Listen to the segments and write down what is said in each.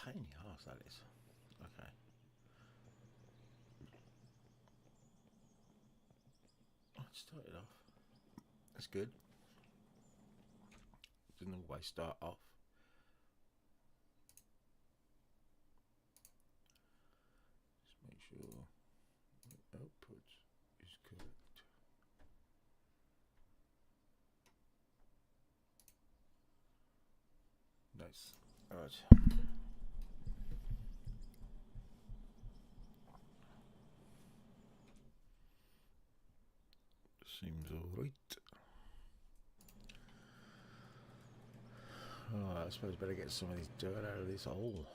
pain in the arse, that is. Okay. Let's start it off. That's good. Didn't always start off. Just make sure the output is correct. Nice. Alright. Seems alright. Oh, I suppose I better get some of this dirt out of this hole.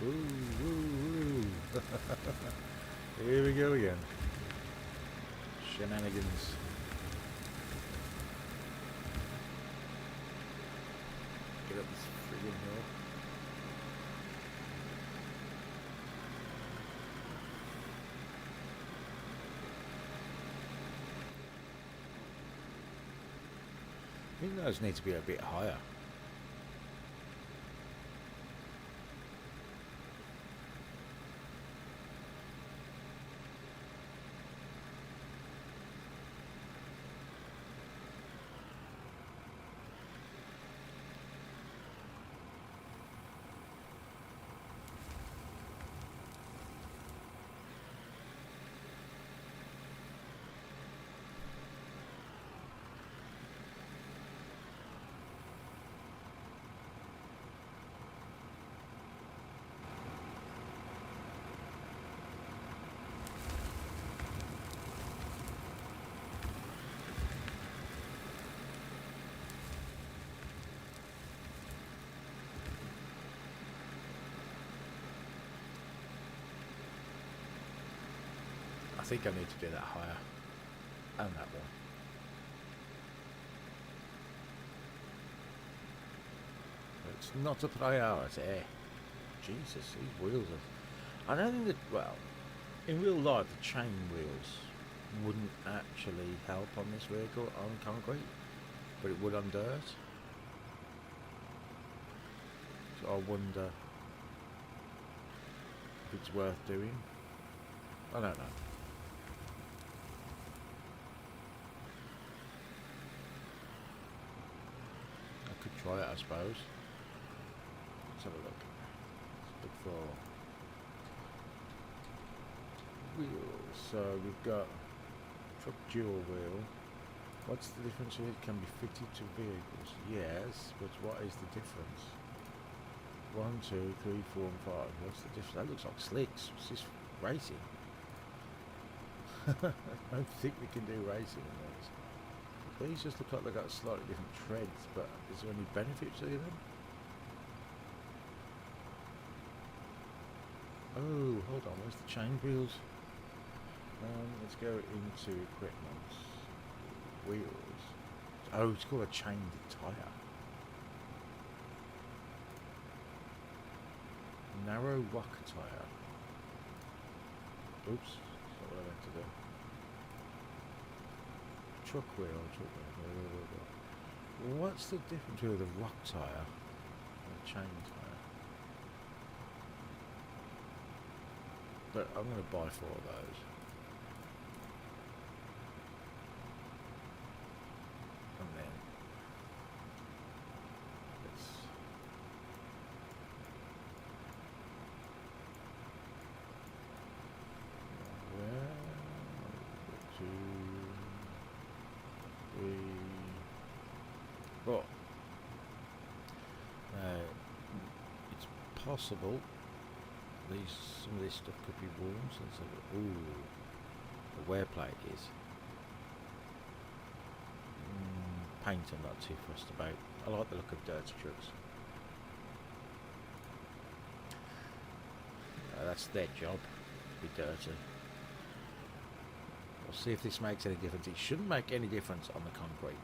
Woo, woo, woo. Here we go again. Shenanigans. Get up this friggin' hill. I think those need to be a bit higher. I think I need to do that higher. And that one. It's not a priority. Jesus, these wheels are... I don't think that, well, in real life the chain wheels wouldn't actually help on this vehicle on concrete, but it would on dirt. So I wonder if it's worth doing. I don't know. I could try it, I suppose. Let's have a look. Let's look for wheels. So we've got truck dual wheel. What's the difference? It can be fitted to vehicles. Yes, but what is the difference? 1, 2, 3, 4 and 5. What's the difference? That looks like slicks. What's this? Racing? I don't think we can do racing in those. These just look like they've got slightly different treads, but is there any benefit to them? Oh, hold on, where's the chain wheels? Let's go into equipment. Wheels. Oh, it's called a chained tyre. Narrow rock tyre. Oops, that's not what I meant to do. Truck wheel, truck wheel. What's the difference with a rock tyre and a chain tyre? But I'm going to buy 4 of those. And then let's where 2, 3, 4. It's possible some of this stuff could be worn. So let's have a, ooh, the wear plate is. Paint I'm not too fussed about. I like the look of dirty trucks. that's their job, to be dirty. We'll see if this makes any difference. It shouldn't make any difference on the concrete.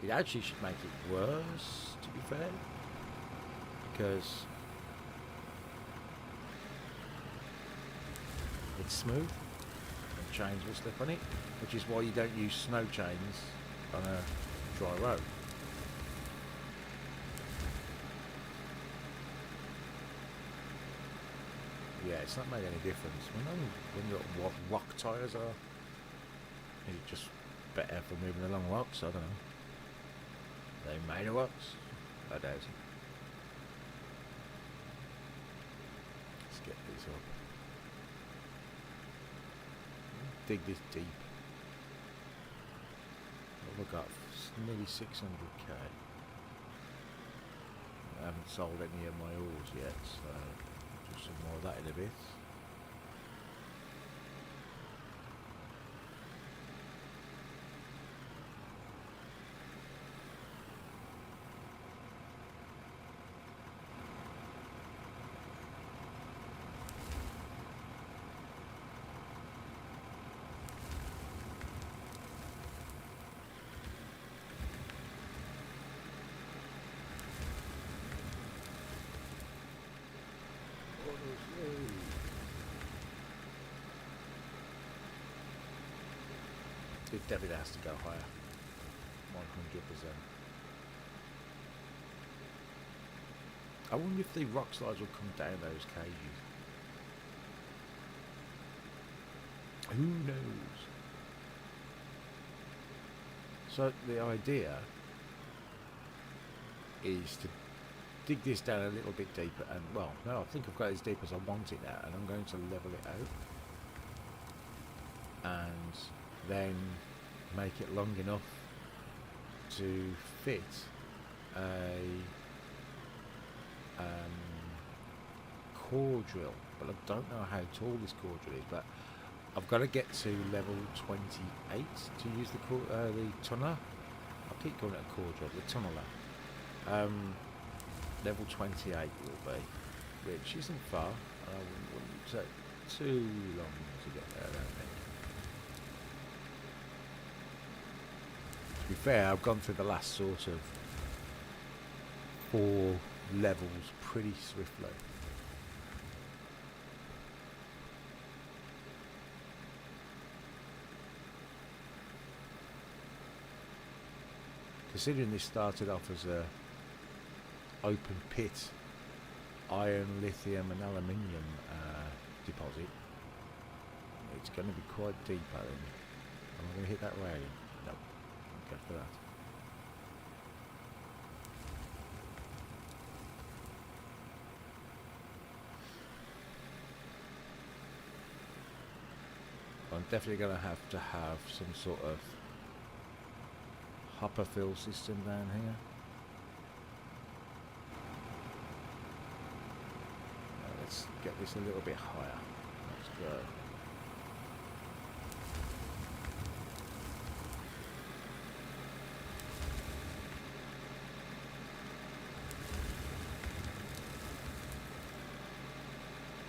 It actually should make it worse, to be fair, because it's smooth and chains will slip on it, which is why you don't use snow chains on a dry road. Yeah, it's not made any difference. When you've got what rock tyres are, is it just better for moving along rocks? I don't know. They made of rocks? I doubt it. Let's get this up. Dig this deep. What have I got? Nearly 600k. I haven't sold any of my ores yet, so I'll do some more of that in a bit. It definitely has to go higher. 100%. I wonder if the rock slides will come down those cages. Who knows? So the idea is to dig this down a little bit deeper, and well, no, I think I've got it as deep as I want it now, and I'm going to level it out and then make it long enough to fit a core drill, but I don't know how tall this core drill is, but I've got to get to level 28 to use the tunneler. I keep calling it a core drill, the tunneler. Level 28 will be, which isn't far. Wouldn't take too long to get there, I don't think. To be fair, I've gone through the last sort of 4 levels pretty swiftly. Considering this started off as a open pit iron, lithium and aluminium deposit, it's going to be quite deep, I think. Am I going to hit that railing? No. Go for that. I'm definitely going to have some sort of hopper fill system down here. Let's get this a little bit higher. Let's go.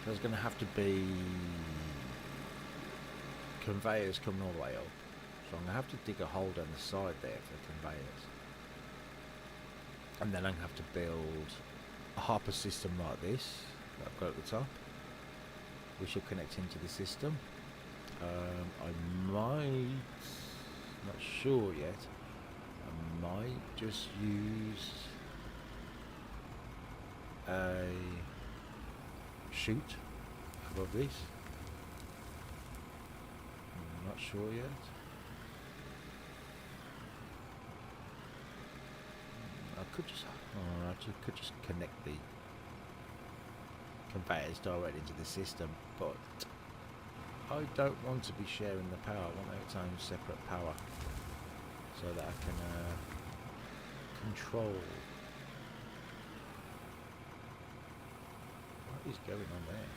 There's going to have to be conveyors coming all the way up. So I'm going to have to dig a hole down the side there for conveyors. And then I'm going to have to build a hopper system like this that I've got at the top, which will connect into the system. I might, not sure yet, I might just use a chute above this. I'm not sure yet. I could just, could just connect the conveyors directly into the system, but I don't want to be sharing the power. I want its own separate power so that I can control. What is going on there?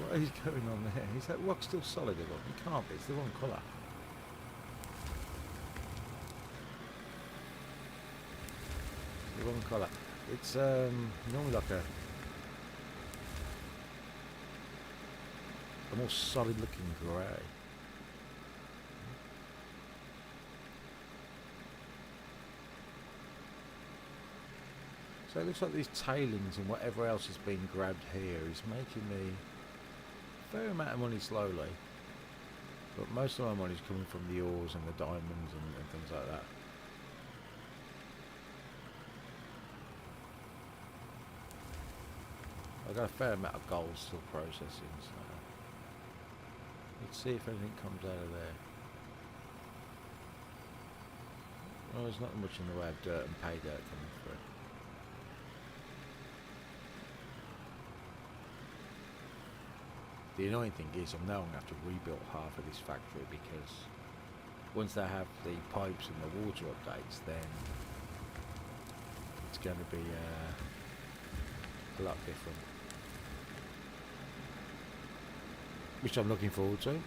What is going on there? Is that rock still solid? It can't be. It's the wrong colour. The wrong colour. It's normally like a more solid looking grey. So it looks like these tailings and whatever else is being grabbed here is making me a fair amount of money slowly. But most of my money is coming from the ores and the diamonds and things like that. I've got a fair amount of gold still processing, so let's see if anything comes out of there. Well, there's not much in the way of dirt and pay dirt coming through. The annoying thing is I'm now going to have to rebuild half of this factory because once they have the pipes and the water updates, then it's going to be a lot different. Which I'm looking forward to.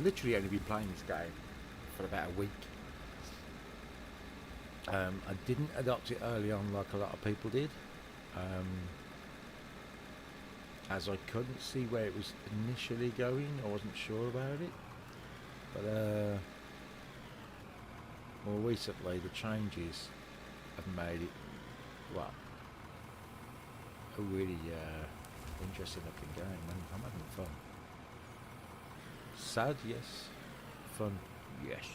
Literally only been playing this game for about a week. I didn't adopt it early on like a lot of people did, as I couldn't see where it was initially going. I wasn't sure about it, but more recently the changes have made it, well, a really interesting looking game, and I'm having fun. Sad, yes. Fun, yes.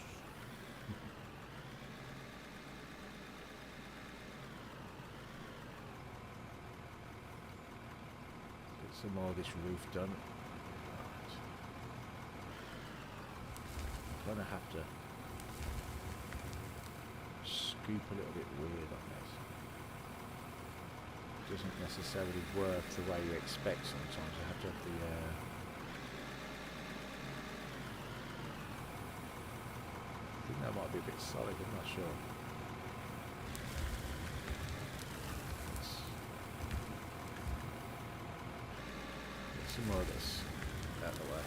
Get some more of this roof done. I'm gonna have to scoop a little bit weird on this. Doesn't necessarily work the way you expect sometimes. You have to have the I think that might be a bit solid, I'm not sure. Get some more of this out of the way.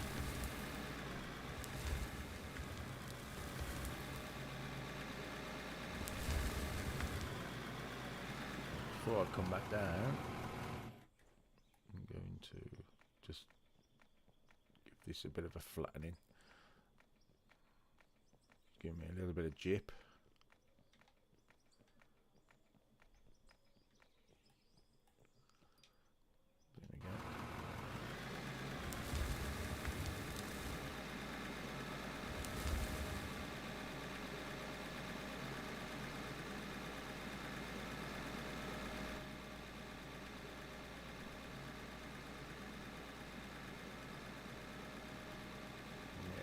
Before I come back down, I'm going to just give this a bit of a flattening. Give me a little bit of jip. There we go.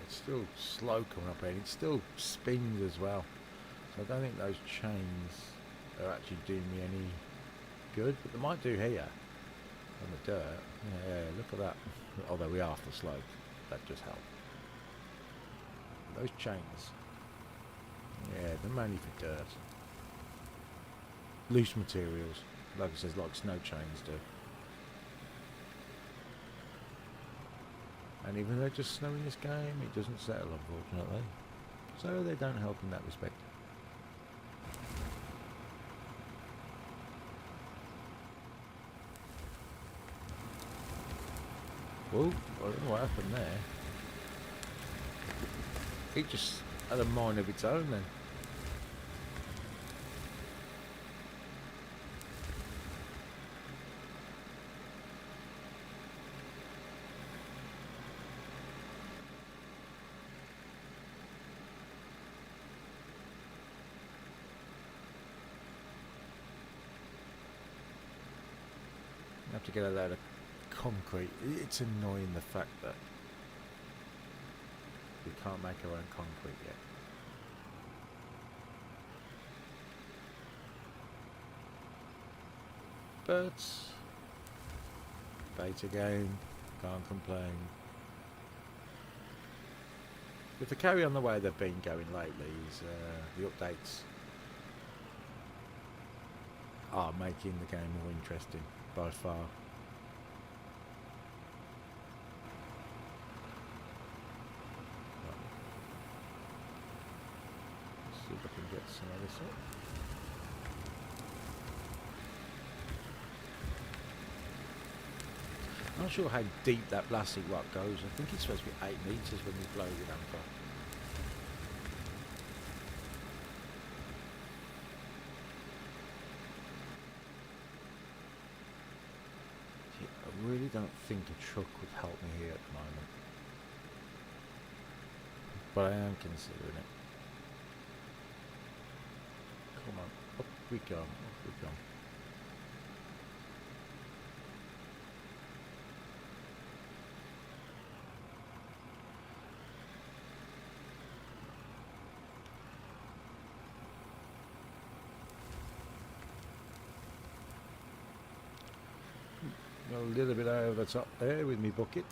Still slow coming up here, and it still spins as well, so I don't think those chains are actually doing me any good, but they might do here on the dirt. Yeah, look at that. Although we are off the slope, that just helped. Those chains, yeah, they're mainly for dirt, loose materials, like it says, like snow chains do. And even though it's just snow in this game, it doesn't settle, unfortunately. So they don't help in that respect. Whoa, I don't know what happened there. It just had a mind of its own then. Have to get a load of concrete. It's annoying the fact that we can't make our own concrete yet. But beta game, can't complain. If they carry on the way they've been going lately, the updates are making the game more interesting by far. not sure how deep that blastic rock goes. I think it's supposed to be 8 metres when you blow with anchor. I really don't think a truck would help me here at the moment, but I am considering it. Come on, up we go, up we go. A little bit over the top there with me bucket.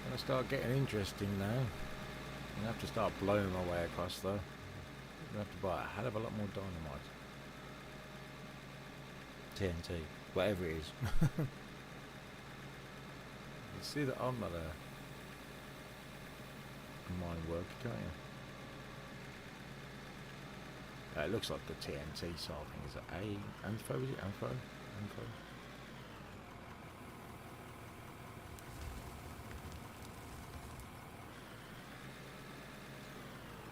Gonna start getting interesting now. I'm gonna have to start blowing my way across though. I'm gonna have to buy a hell of a lot more dynamite. TNT, whatever it is. You see that I'm not a mine worker, can't you? It looks like the TNT sort of thing. Is it Anfo? Is it Anfo? Anfo?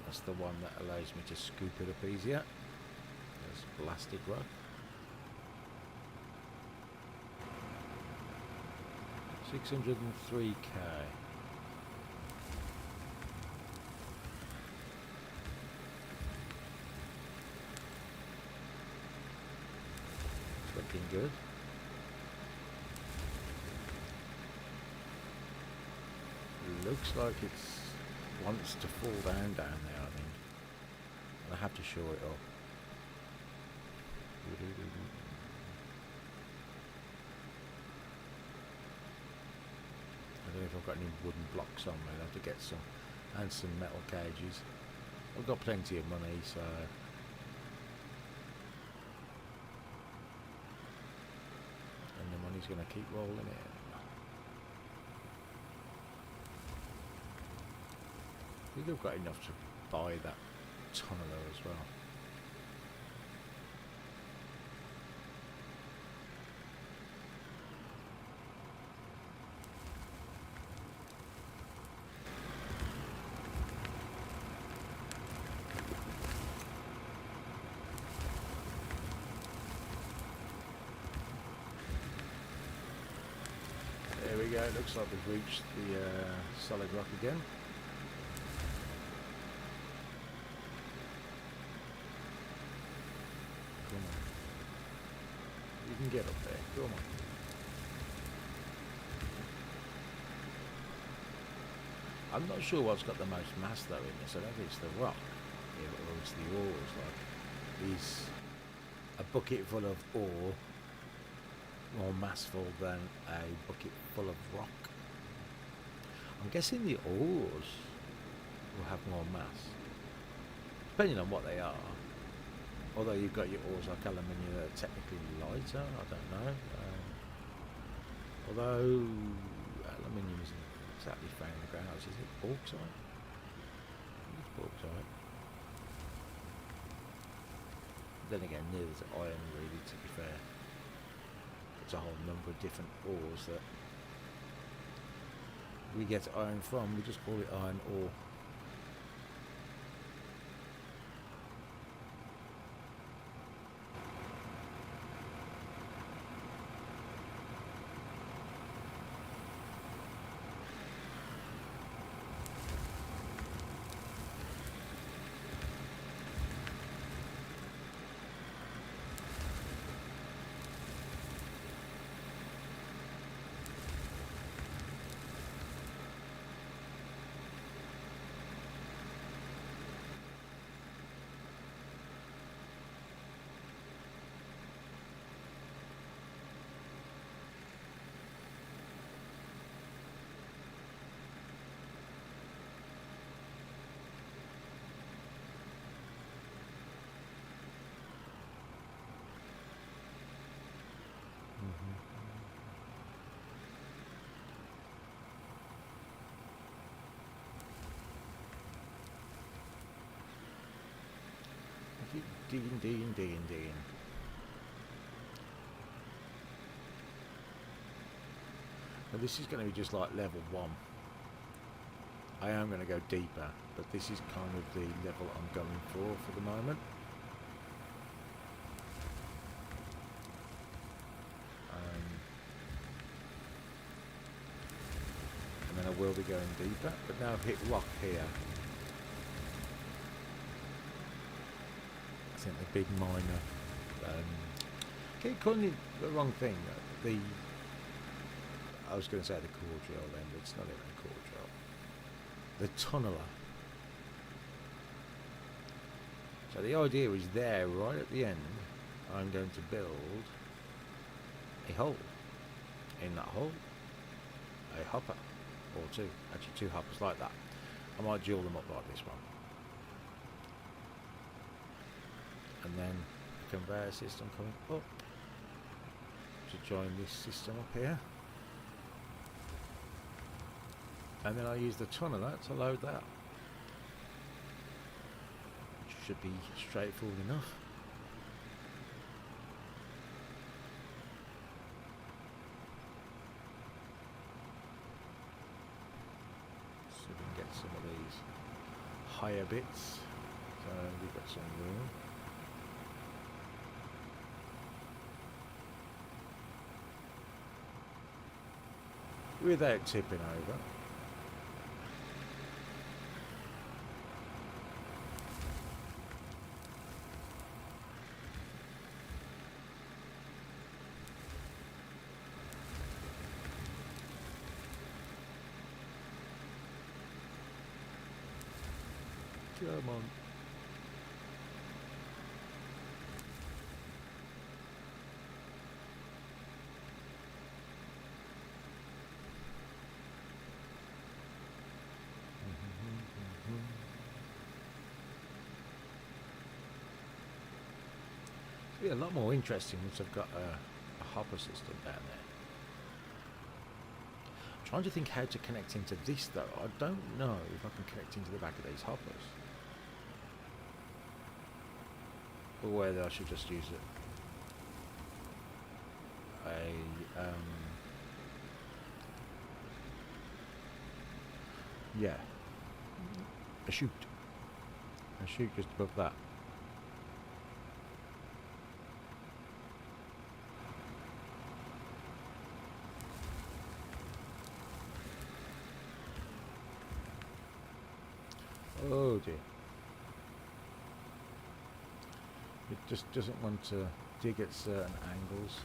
That's the one that allows me to scoop it up easier. There's plastic rock. 603k. It's looking good. Looks like it wants to fall down there, I think. I have to shore it up. I don't know if I've got any wooden blocks on me. I'll have to get some, and some metal cages. I've got plenty of money, so and the money's going to keep rolling in. I think I've got enough to buy that tunneler as well. There we go, it looks like we've reached the solid rock again. Come on. You can get up there, come on. I'm not sure what's got the most mass though in this. I don't think it's the rock, or it's the ores. Like, is a bucket full of ore more massful than a bucket full of rock? I'm guessing the ores will have more mass, depending on what they are. Although you've got your ores like aluminium that are technically lighter, I don't know. Although aluminium isn't exactly found in the ground, is it bauxite? I think it's bauxite. Then again, neither is iron really, to be fair. It's a whole number of different ores that we get iron from. We just call it iron ore. Digging. Now this is going to be just like level 1. I am going to go deeper, but this is kind of the level I'm going for the moment. And then I will be going deeper, but now I've hit rock here. I think the big miner. Keep calling it the wrong thing. I was going to say the core drill then, but it's not even a core drill. The tunneler. So the idea is there, right at the end, I'm going to build a hole. In that hole, a hopper, or two, actually 2 hoppers like that. I might dual them up like this one. And then the conveyor system coming up to join this system up here. And then I use the tunneler to load that. Which should be straightforward enough. So we can get some of these higher bits. So we've got some room. Without tipping over. Come on. It'll be a lot more interesting once I've got a hopper system down there. I'm trying to think how to connect into this though. I don't know if I can connect into the back of these hoppers. Or whether I should just use it. Yeah. A chute. A chute just above that. Oh dear. It just doesn't want to dig at certain angles.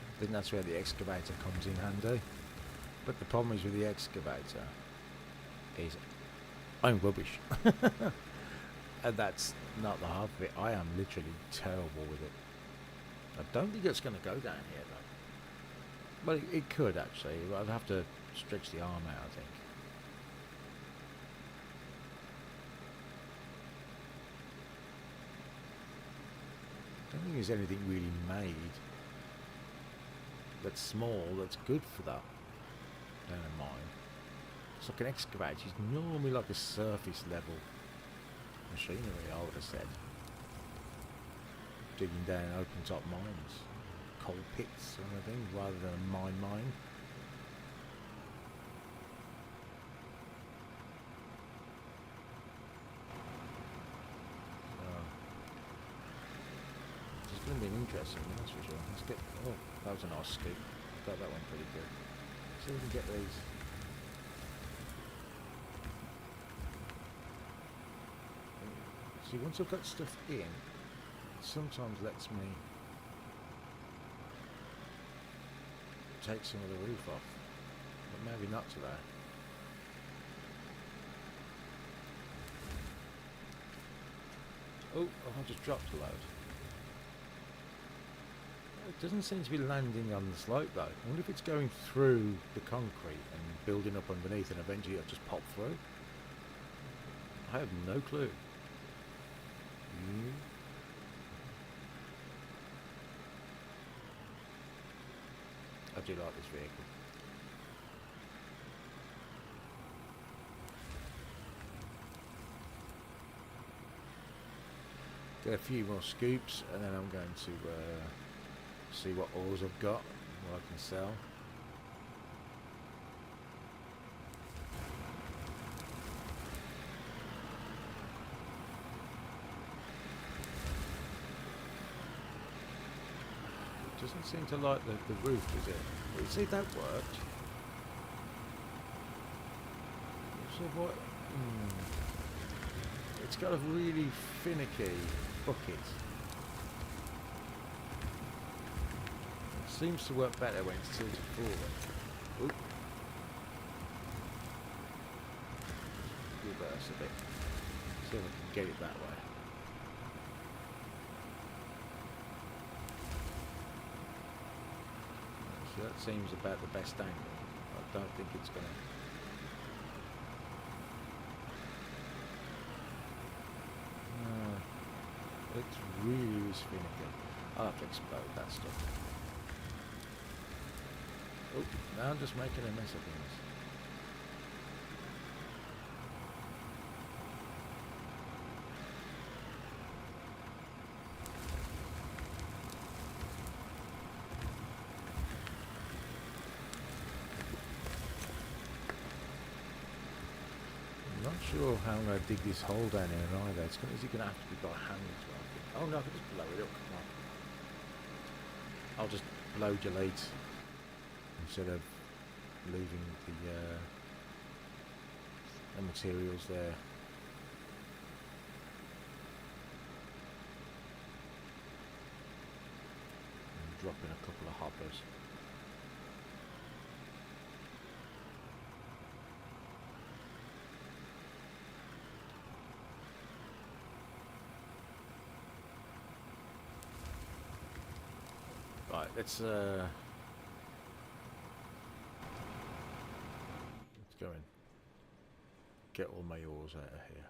I think that's where the excavator comes in handy. But the problem is with the excavator is I'm rubbish. And that's not the half of it. I am literally terrible with it. I don't think it's going to go down here though. Well, it could actually. I'd have to stretch the arm out, I think. I don't think there's anything really made that's small that's good for that down in mine. It's like an excavator. It's normally like a surface level machinery, I would have said. Digging down open top mines, coal pits or anything, rather than a mine. It's going to be interesting, that's for sure. Let's get. Oh, that was a nice scoop. Got that one pretty good. See if we can get these. See, once I've got stuff in, it sometimes lets me take some of the roof off, but maybe not today. Oh, I just dropped a load. It doesn't seem to be landing on the slope though. I wonder if it's going through the concrete and building up underneath and eventually it'll just pop through. I have no clue. I do like this vehicle. Get a few more scoops, and then I'm going to see what ores I've got, what I can sell. It doesn't seem to like the roof, does it? Well, you see, that worked. So what? It's got a really finicky bucket. It seems to work better when it's tilted forward. Oop. Reverse a bit. See if I can get it that way. So that seems about the best angle. I don't think it's going to... It's really finicky. I'll have to explode that stuff. Oh, now I'm just making a mess of things. I'm not sure how I'm going to dig this hole down here either. Is it going to have to be by hand as well? Oh no, I can just blow it up. Come on. I'll just modulate instead of leaving the materials there. And drop in a couple of hoppers. Right, let's go in. Get all my ores out of here.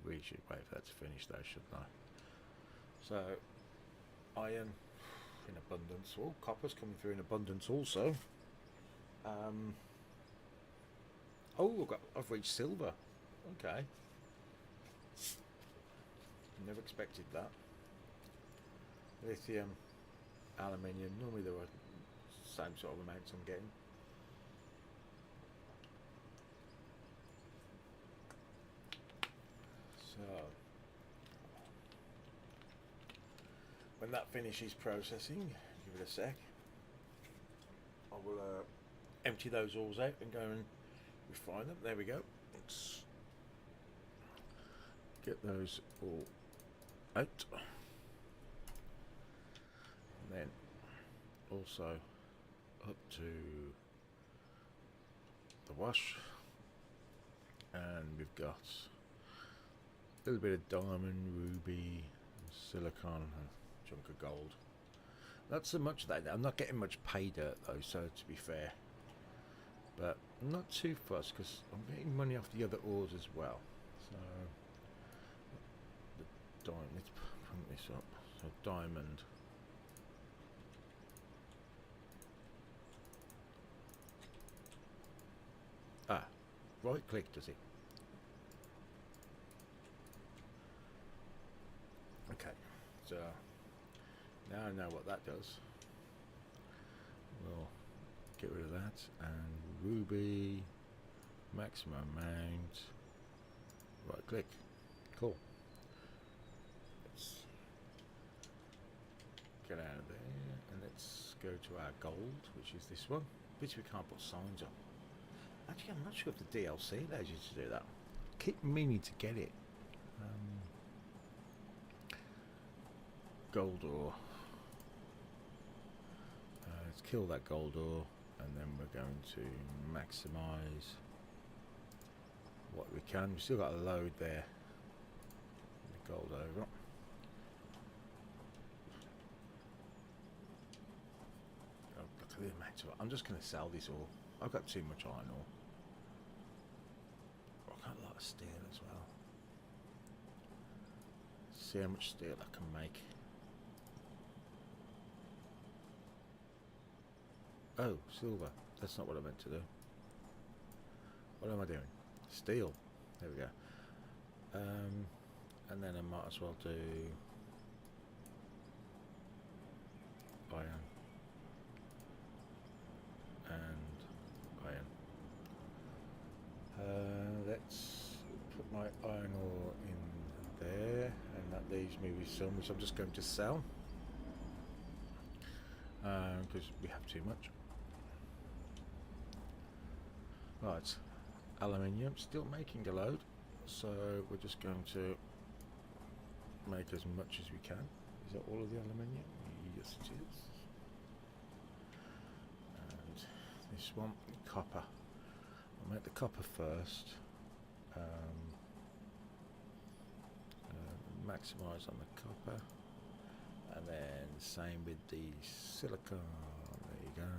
We should wait for that to finish though, shouldn't I? So, iron in abundance. Oh, copper's coming through in abundance also. Oh, I've reached silver. Okay. Never expected that. Lithium, aluminium. Normally there were same sort of amounts I'm getting. So when that finishes processing, give it a sec. I will empty those ores out and go and refine them. There we go. Let's get those all out. And then also up to the wash, and we've got a little bit of diamond, ruby, silicon, a chunk of gold. Not so much that I'm not getting much pay dirt though, so to be fair, but I'm not too fussed because I'm getting money off the other ores as well. So the diamond, let's pump this up. So diamond. Right click, does it? Okay, so now I know what that does. We'll get rid of that, and ruby, maximum amount, right click, cool. Let's get out of there, and let's go to our gold, which is this one, which we can't put signs on. Actually, I'm not sure if the DLC allows you to do that. Keep meaning to get it. Gold ore. Let's kill that gold ore, and then we're going to maximize what we can. We've still got a load there. The gold over. Oh, look at the amount of it. I'm just going to sell this ore. I've got too much iron ore. I've got a lot of steel as well. See how much steel I can make. Oh, silver. That's not what I meant to do. What am I doing? Steel. There we go. And then I might as well do iron and iron. Let's put my iron ore in there, and that leaves me with some which I'm just going to sell because we have too much. Right, aluminium, still making a load, so we're just going to make as much as we can. Is that all of the aluminium? Yes, it is. And this one, copper. I'll make the copper first. Maximise on the copper, and then same with the silicon. There you go.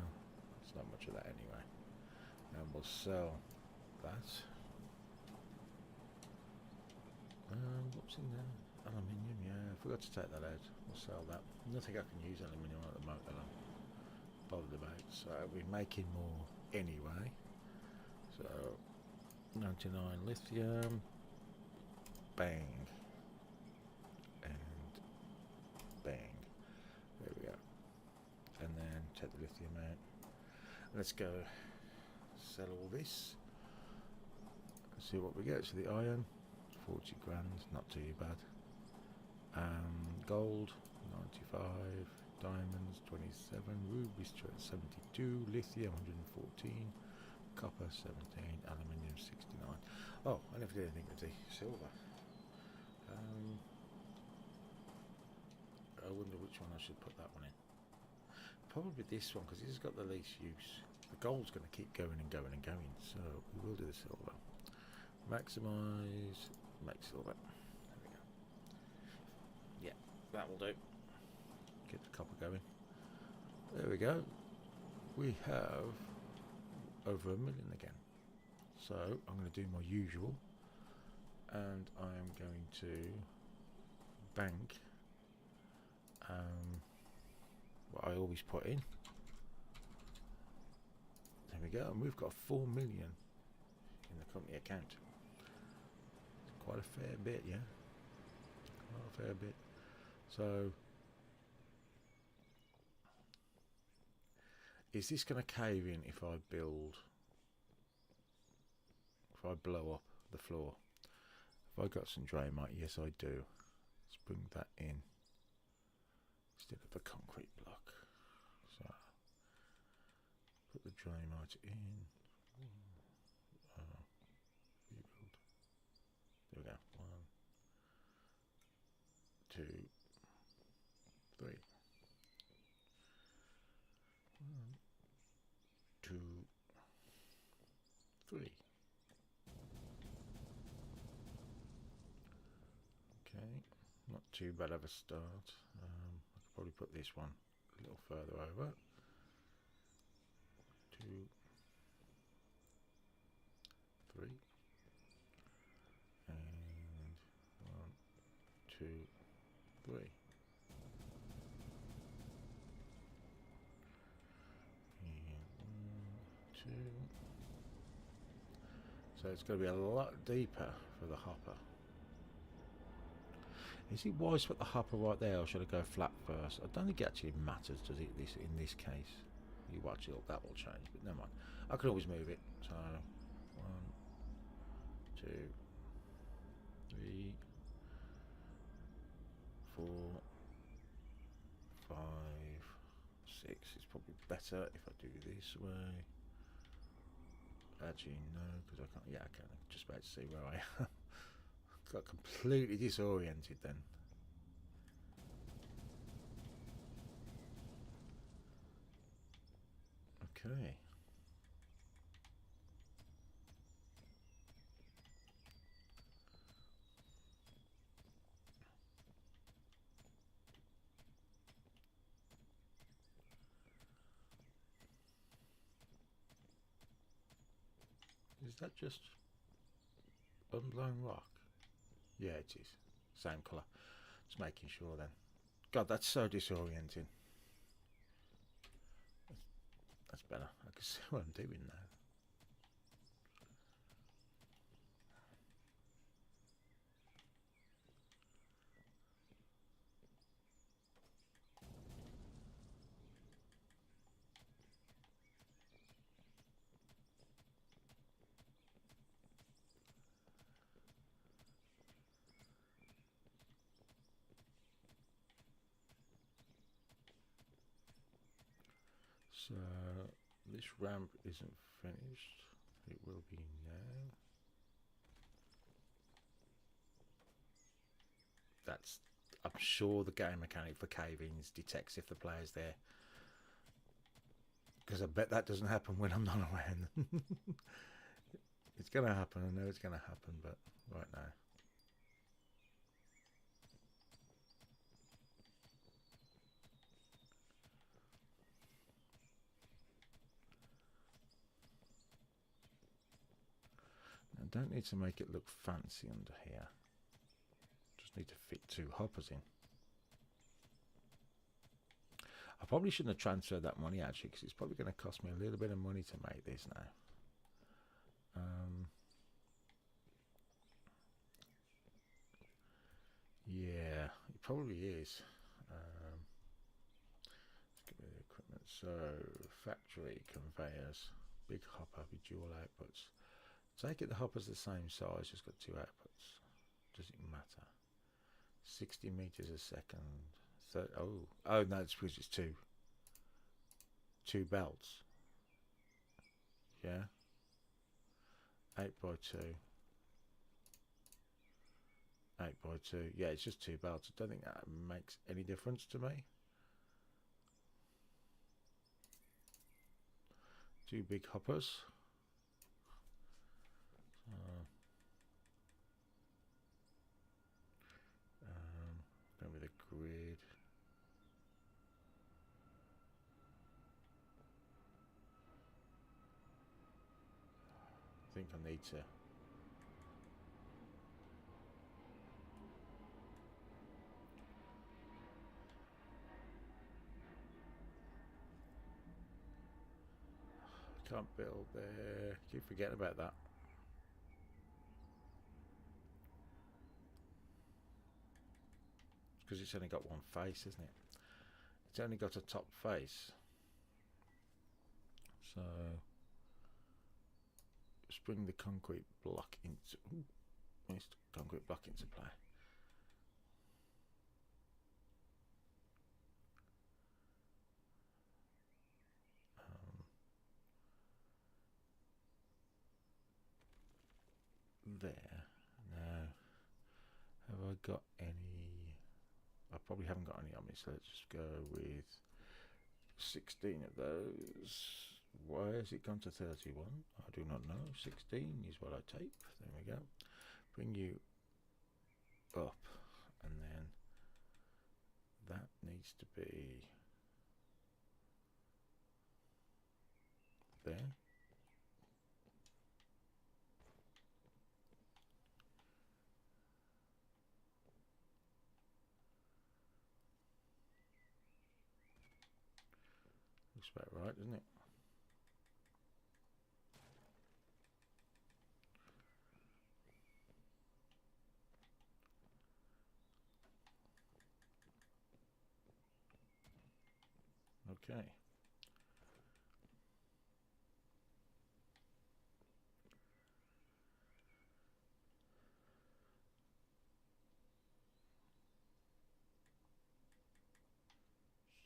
It's not much of that anyway. And we'll sell that. What's in there? Aluminium, yeah, I forgot to take that out. We'll sell that. Nothing I can use aluminium at the moment that I'm bothered about. So we're making more anyway. So 99 lithium, bang, and bang. There we go. And then take the lithium out. Let's go sell all this. See what we get. So the iron, 40 grand, not too bad. Gold, 95. Diamonds, 27. Rubies, 72. Lithium, 114. Copper, 17. Aluminium, 69. Oh, I never did anything with the silver. I wonder which one I should put that one in. Probably this one, because this has got the least use. The gold's going to keep going and going and going, so we will do the silver. Maximise, make silver. There we go. Yeah, that will do. Get the copper going. There we go. We have over 1 million again. So I'm going to do my usual, and I'm going to bank what I always put in. There we go, and we've got 4 million in the company account. It's quite a fair bit, yeah. Quite a fair bit. So, is this going to cave in if I build? If I blow up the floor? Have I got some Draymite? Yes, I do. Let's bring that in instead of the concrete block. So, put the Draymite in. Rebuild. There we go. 1, 2, 3. 1, 2, 3. Okay, not too bad of a start. I could probably put this one a little further over. 2, 3, and 1, 2, 3. And 1, 2. So it's going to be a lot deeper for the hopper. Is it wise to put the hopper right there, or should I go flat first? I don't think it actually matters, does it? This in this case, you watch it, that will change. But never mind. I can always move it. So 1, 2, 3, 4, 5, 6. It's probably better if I do this way. Actually, no, because I can't. Yeah, I can. I'm just about to see where I am. Got completely disoriented then. Okay. Is that just unblown rock? Yeah, it is. Same colour. Just making sure then. God, that's so disorienting. That's better. I can see what I'm doing now. So this ramp isn't finished. It will be now. That's, I'm sure the game mechanic for cave-ins detects if the player's there. Because I bet that doesn't happen when I'm not around. It's going to happen. I know it's going to happen, but right now. I don't need to make it look fancy under here. Just need to fit 2 hoppers in. I probably shouldn't have transferred that money actually, because it's probably going to cost me a little bit of money to make this now. Yeah, it probably is. Let's get rid of the equipment. So, factory conveyors, big hopper with dual outputs. Take it the hopper's the same size, just got 2 outputs. Does it matter? 60 meters a second. Oh no, it's because it's two belts. Yeah. 8x2. 8x2. Yeah, it's just 2 belts. I don't think that makes any difference to me. 2 big hoppers. Going with a grid. I think I need to. Can't build there. Keep forgetting about that. Because it's only got one face, isn't it? It's only got a top face. So let's bring the concrete block into concrete block into play. There. Now, have I got any? I probably haven't got any on me, so let's just go with 16 of those. Why has it gone to 31? I do not know. 16 is what I type. There we go. Bring you up, and then that needs to be there. Looks about right, doesn't it? Okay.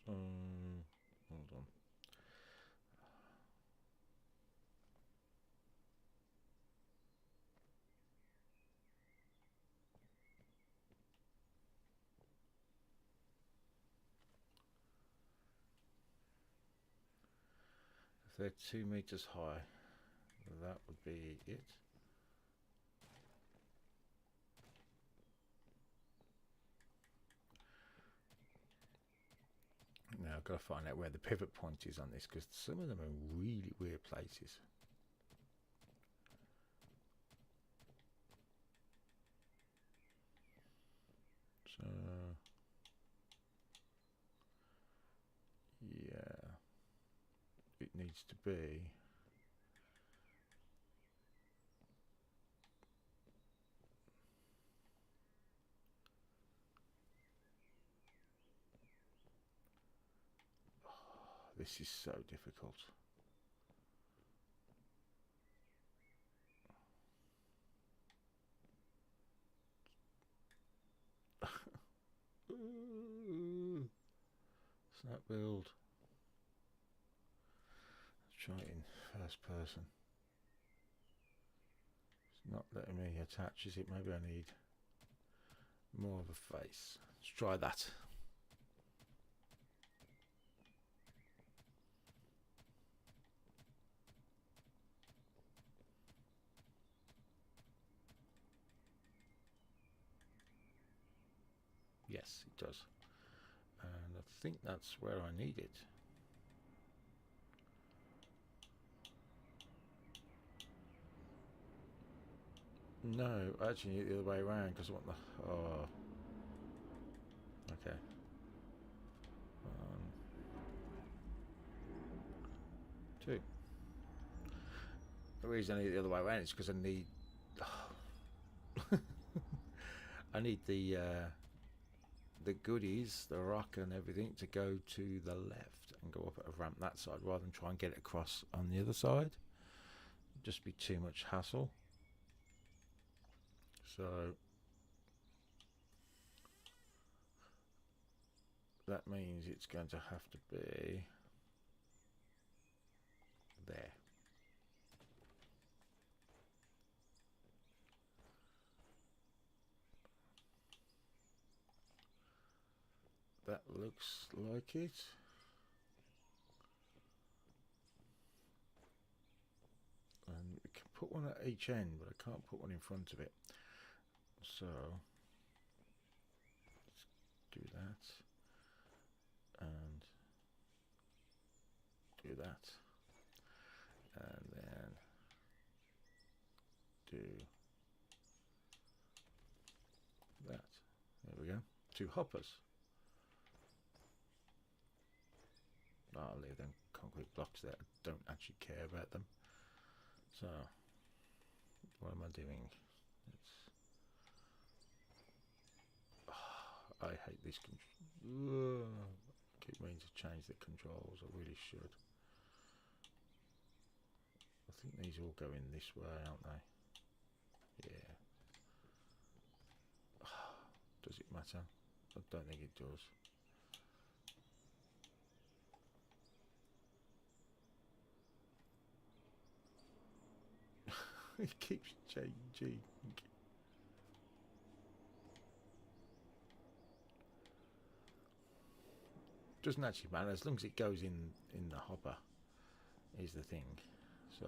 So, hold on. If they're 2 meters high, that would be it. Now I've got to find out where the pivot point is on this, because some of them are really weird places. So, yeah, it needs to be this is so difficult. Snap build. try it in first person. It's not letting me attach, is it? Maybe I need more of a face. Let's try that. Yes, it does. And I think that's where I need it. No, I actually need it the other way around because I want the... Oh. Okay. Two. The reason I need it the other way around is because I need... I need the goodies, the rock and everything to go to the left and go up at a ramp that side rather than try and get it across on the other side. Just be too much hassle. So that means it's going to have to be there. That looks like it. And we can put one at each end, but I can't put one in front of it. So let's do that and do that, and then do that. There we go. Two hoppers. I'll leave them concrete blocks there. I don't actually care about them. So what am I doing? I hate this control. I keep meaning to change the controls. I really should. I think these all go in this way, aren't they? Yeah. Does it matter? I don't think it does. It keeps changing. Doesn't actually matter as long as it goes in the hopper is the thing. So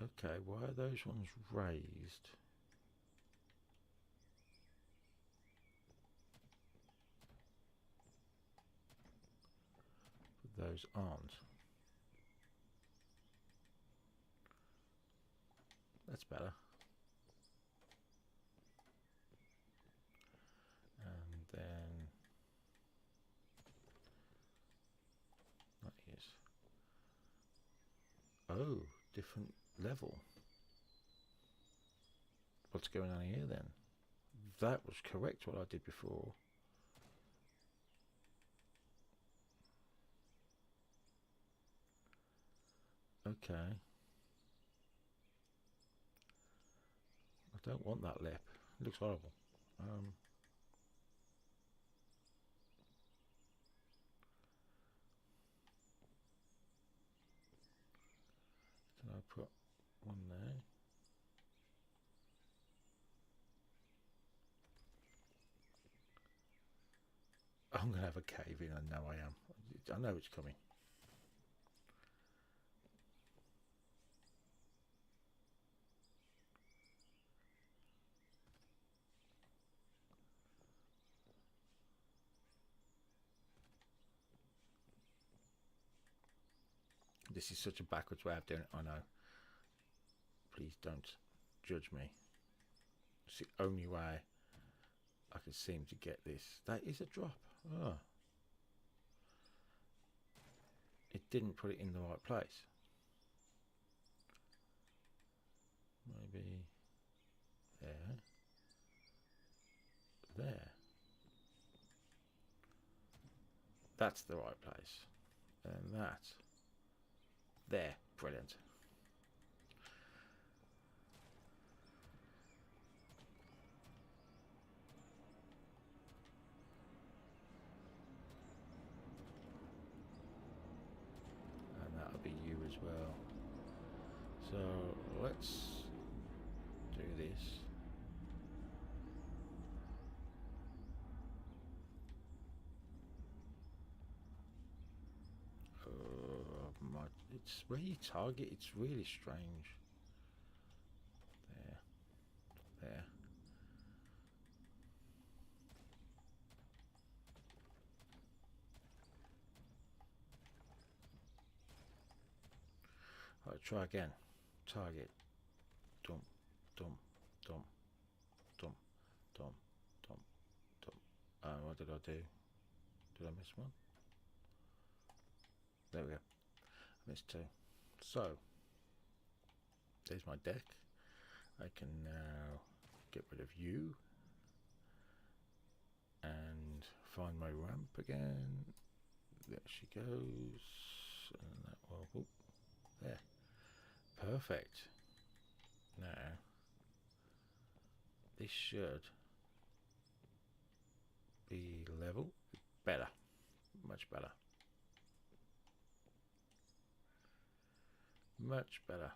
okay, why are those ones raised? But those aren't. That's better. And then that is. Oh, different level. What's going on here then? That was correct what I did before. Okay. I don't want that lip. It looks horrible. Can I put one there? I'm going to have a cave in. I know I am. I know it's coming. This is such a backwards way of doing it. I know. Please don't judge me. It's the only way I can seem to get this. That is a drop. Oh. It didn't put it in the right place. Maybe there. There. That's the right place. And that. There. Brilliant. And that'll be you as well. So let's do this. It's where you target, it's really strange. There. There. Alright, try again. Target. Dump, dump, dump, dump, dump, dump, dump. What did I do? Did I miss one? There we go. I missed two. So, there's my deck. I can now get rid of you and find my ramp again. There she goes. And that, well, whoop, there. Perfect. Now, this should be level. Better. Much better. Much better.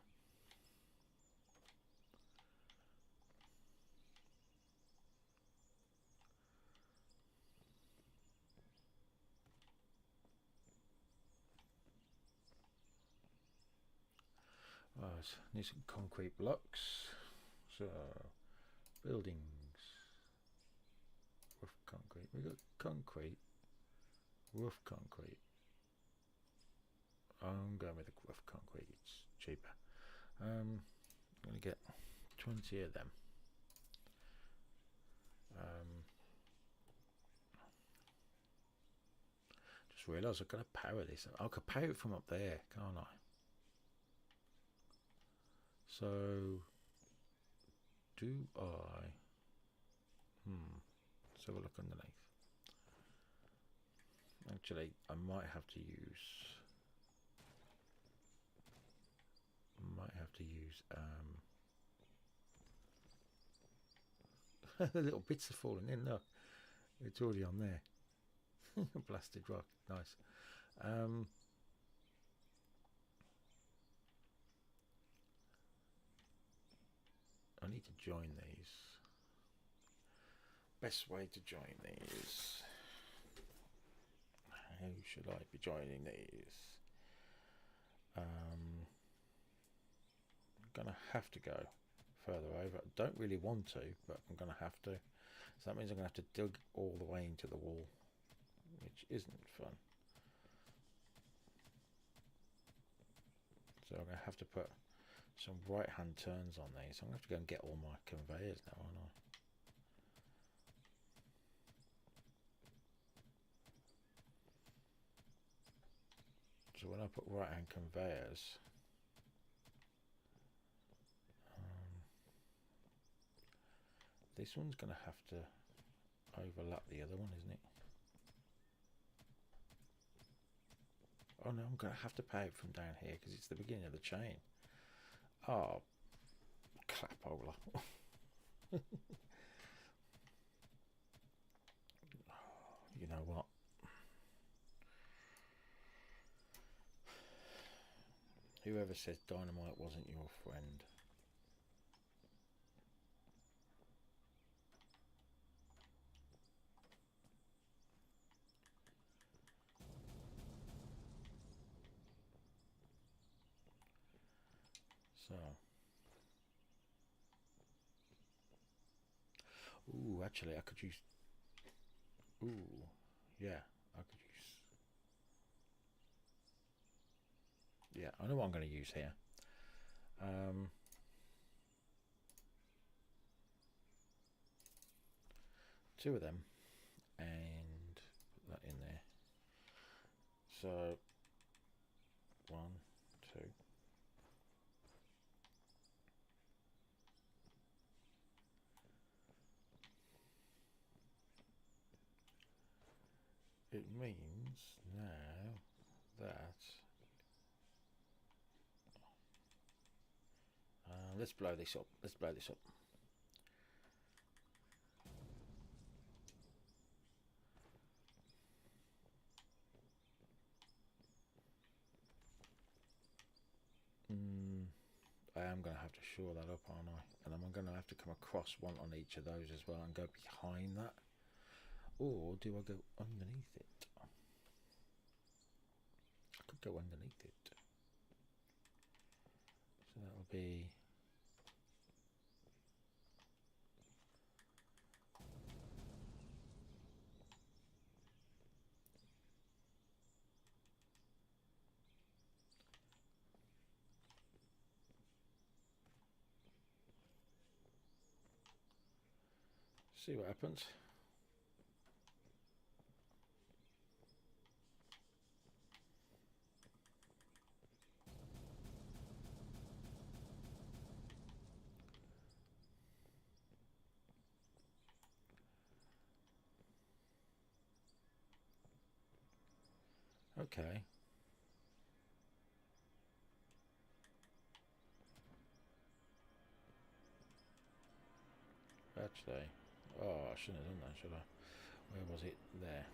Right, need some concrete blocks. So, buildings. Rough concrete. We got concrete. Rough concrete. I'm going with the rough concrete. It's cheaper. I'm going to get 20 of them. Just realised I've got to power this. I could power it from up there, can't I? So, do I? Let's have a look underneath. Actually, I might have to use. The little bits are falling in. Look, it's already on there. Blasted rock, nice. I need to join these. Best way to join these. How should I be joining these? I'm gonna have to go further over. I don't really want to, but I'm gonna have to. So that means I'm gonna have to dig all the way into the wall, which isn't fun. So I'm gonna have to put some right-hand turns on these. I'm gonna have to go and get all my conveyors now, aren't I? So when I put right-hand conveyors, this one's going to have to overlap the other one, isn't it? Oh no, I'm going to have to pay it from down here because it's the beginning of the chain. Oh, clapola. You know what? Whoever says dynamite wasn't your friend. So. Ooh, actually I could use. Ooh, yeah, I could use. Yeah, I know what I'm going to use here. Two of them, and put that in there. So, 1, 2. It means now that let's blow this up. Let's blow this up. I am going to have to shore that up, aren't I? And I'm going to have to come across one on each of those as well and go behind that. Or do I go underneath it? I could go underneath it. So that'll be... see what happens. Okay. Actually, oh, I shouldn't have done that, should I? Where was it? There.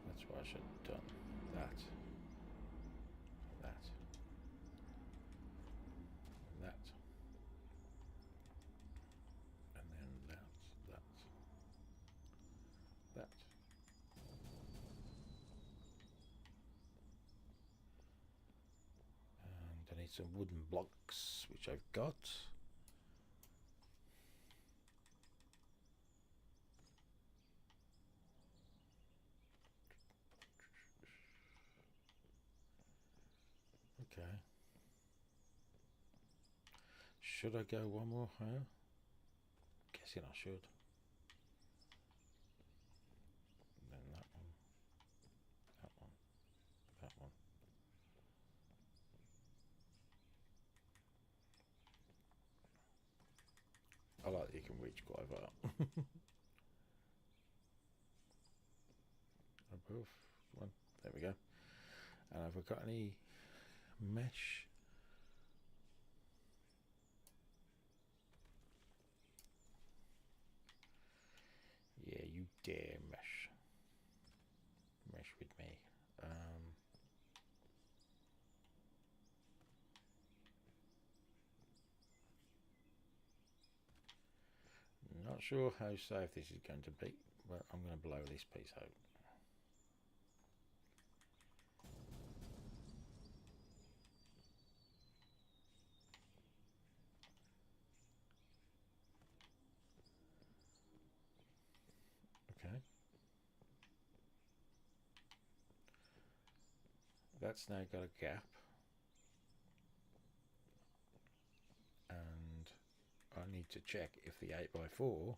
That's what I should have done. That. That. That. And then that. That. That. And I need some wooden blocks, which I've got. Okay. Should I go one more higher? Guessing I should. And then that one. That one. That one. I like that you can reach quite far. Above. One. There we go. And have I got any mesh? Yeah, you dare mesh. Mesh with me. Not sure how safe this is going to be, but I'm going to blow this piece out. Okay. That's now got a gap. And I need to check if the 8x4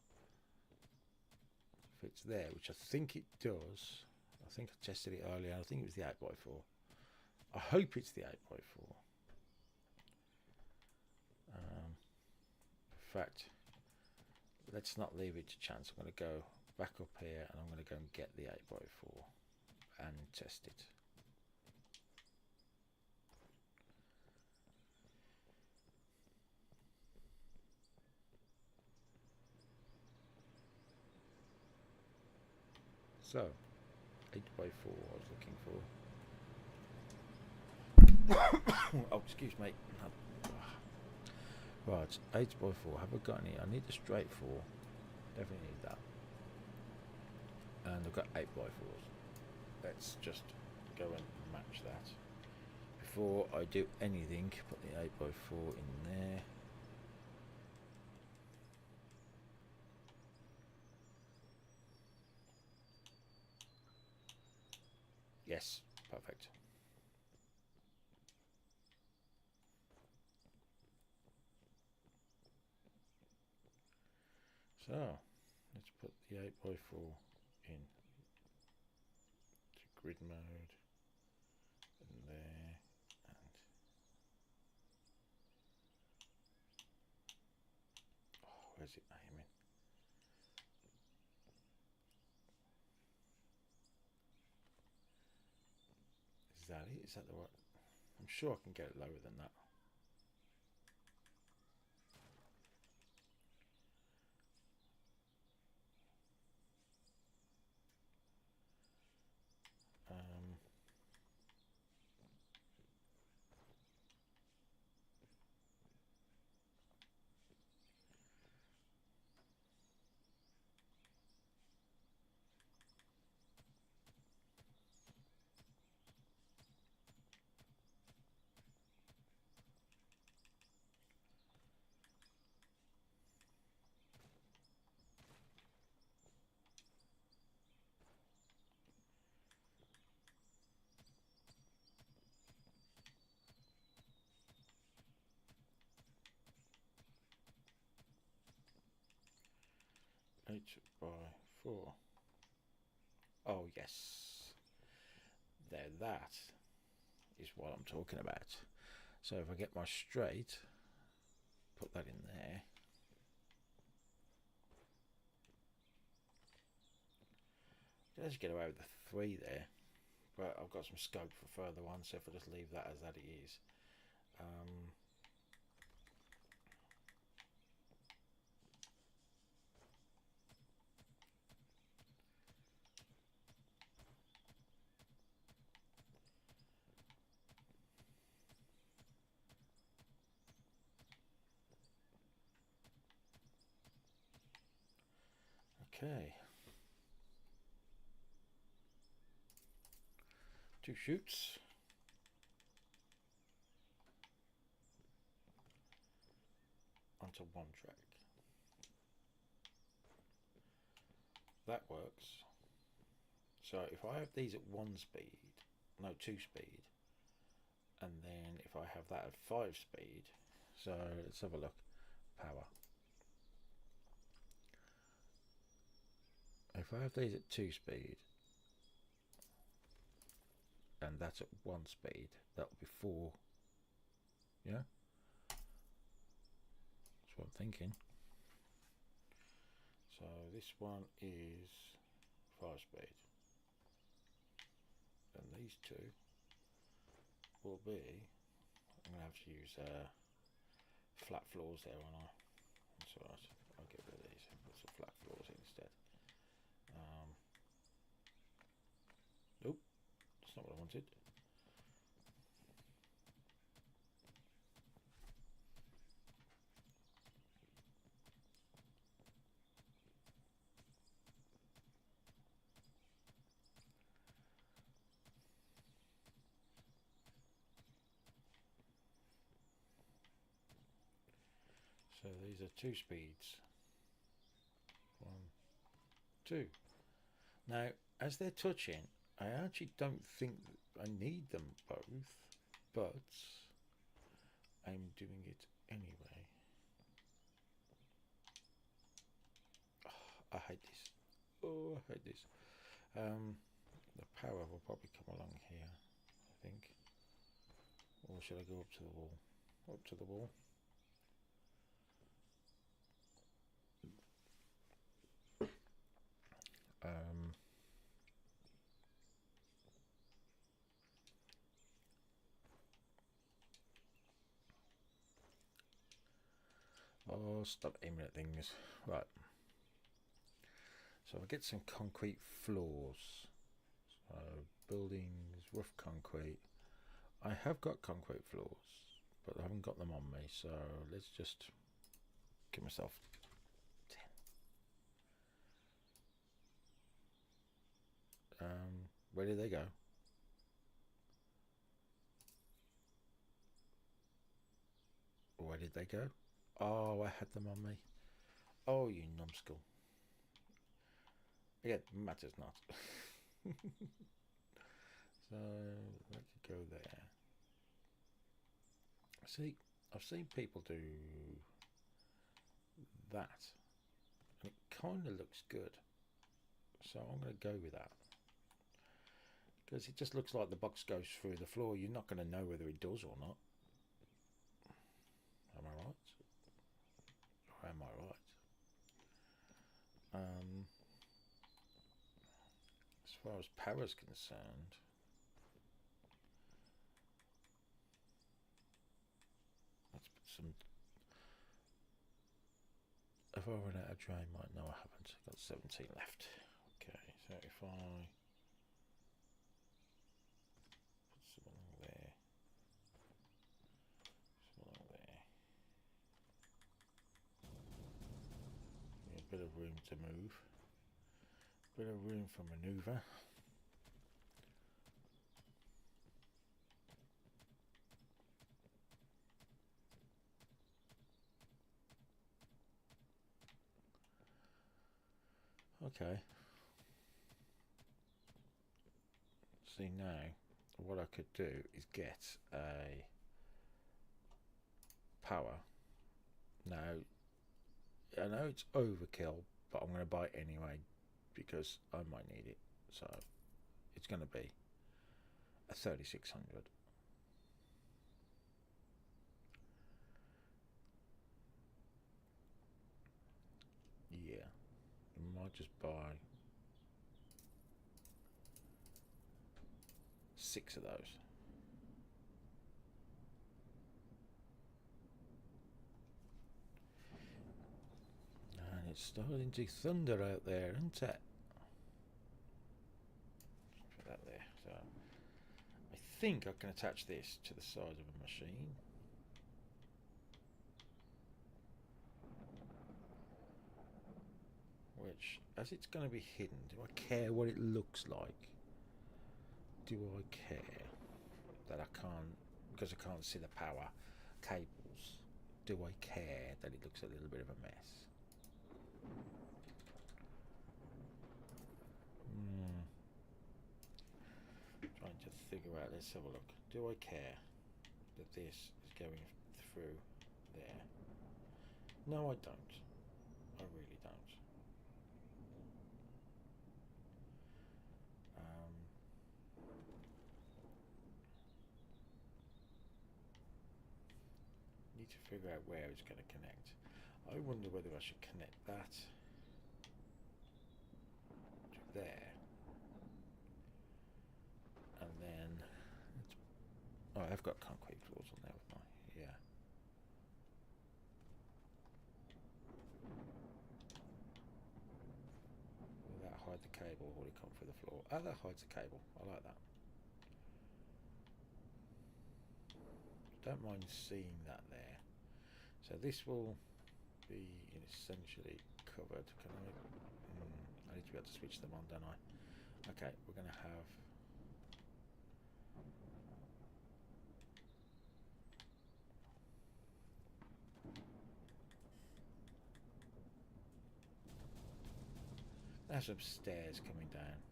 fits there, which I think it does. I think I tested it earlier. I think it was the 8x4. I hope it's the 8x4. In fact, let's not leave it to chance. I'm going to go back up here and I'm going to go and get the 8x4 and test it. So, 8x4 I was looking for. Oh, excuse me. Right, 8x4. Have I got any? I need a straight 4. Definitely need that. And I've got 8x4s. Let's just go and match that. Before I do anything, put the 8x4 in there. Yes, perfect. So, let's put the 8x4 in to grid mode, and there, and oh, where's it aiming? that it? Is that the right? I'm sure I can get it lower than that. H by 4. Oh yes, there, that is what I'm talking about. So if I get my straight, put that in there. Let's get away with the 3 there, but I've got some scope for further ones, so if I just leave that as that it is. Okay. 2 chutes. Onto 1 track. That works. So if I have these at 1 speed, no 2 speed, and then if I have that at 5 speed, so let's have a look. Power. If I have these at 2 speed, and that's at 1 speed, that'll be 4. Yeah? That's what I'm thinking. So this one is 5 speed. And these 2 will be, I'm going to have to use flat floors there, won't I? That's alright, I'll get rid of these and put some flat floors instead. Nope, that's not what I wanted. So these are 2 speeds. 1, 2. Now, as they're touching, I actually don't think I need them both, but I'm doing it anyway. Oh, I hate this. Oh, I hate this. The power will probably come along here, I think. Or should I go up to the wall? Up to the wall. Oh, stop aiming at things. Right. So I get some concrete floors. So buildings, rough concrete. I have got concrete floors, but I haven't got them on me. So let's just give myself 10. Where did they go? Where did they go? Oh, I had them on me. Oh, you numbskull. Again, matters not. So that could go there. See, I've seen people do that, and it kind of looks good. So I'm going to go with that. Because it just looks like the box goes through the floor. You're not going to know whether it does or not. Am I right? Or am I right? As far as power is concerned, some. Have I run out of Draymite? No, I haven't. I've got 17 left. Okay, so if I put some along there, some along there, a bit of room to move, a bit of room for manoeuvre. Okay. See, now what I could do is get a power. Now I know it's overkill, but I'm going to buy it anyway because I might need it. So it's going to be a 3600. Yeah, I might just buy 6 of those. And it's starting to thunder out there, isn't it? Put that there. So I think I can attach this to the side of a machine. Which, as it's going to be hidden, do I care what it looks like? Do I care that I can't, because I can't see the power cables, do I care that it looks a little bit of a mess? Trying to figure out, let's have a look. Do I care that this is going through there? No, I don't. I really don't. Need to figure out where it's going to connect. I wonder whether I should connect that to there, and then oh, I've got concrete floors on there with my Will that hide the cable, or will it come through the floor? Oh, that hides the cable. I like that. Don't mind seeing that there. So this will be essentially covered. Can I need to be able to switch them on, don't I? Okay, we're going to have some stairs coming down.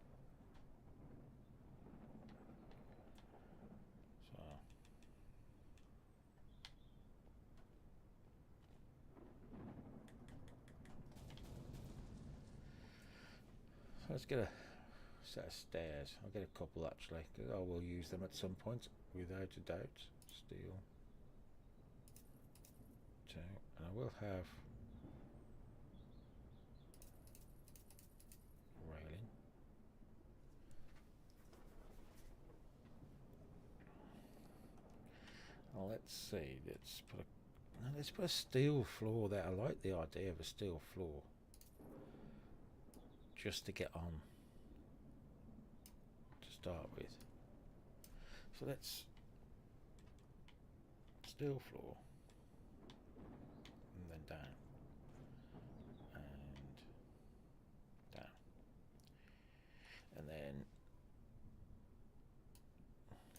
So let's get a set of stairs. I'll get a couple actually, because I will use them at some point, without a doubt. Steel 2, and I will have railing. Well, let's see. Let's put a steel floor there. I like the idea of a steel floor, just to get on to start with. So let's steel floor, and then down, and down, and then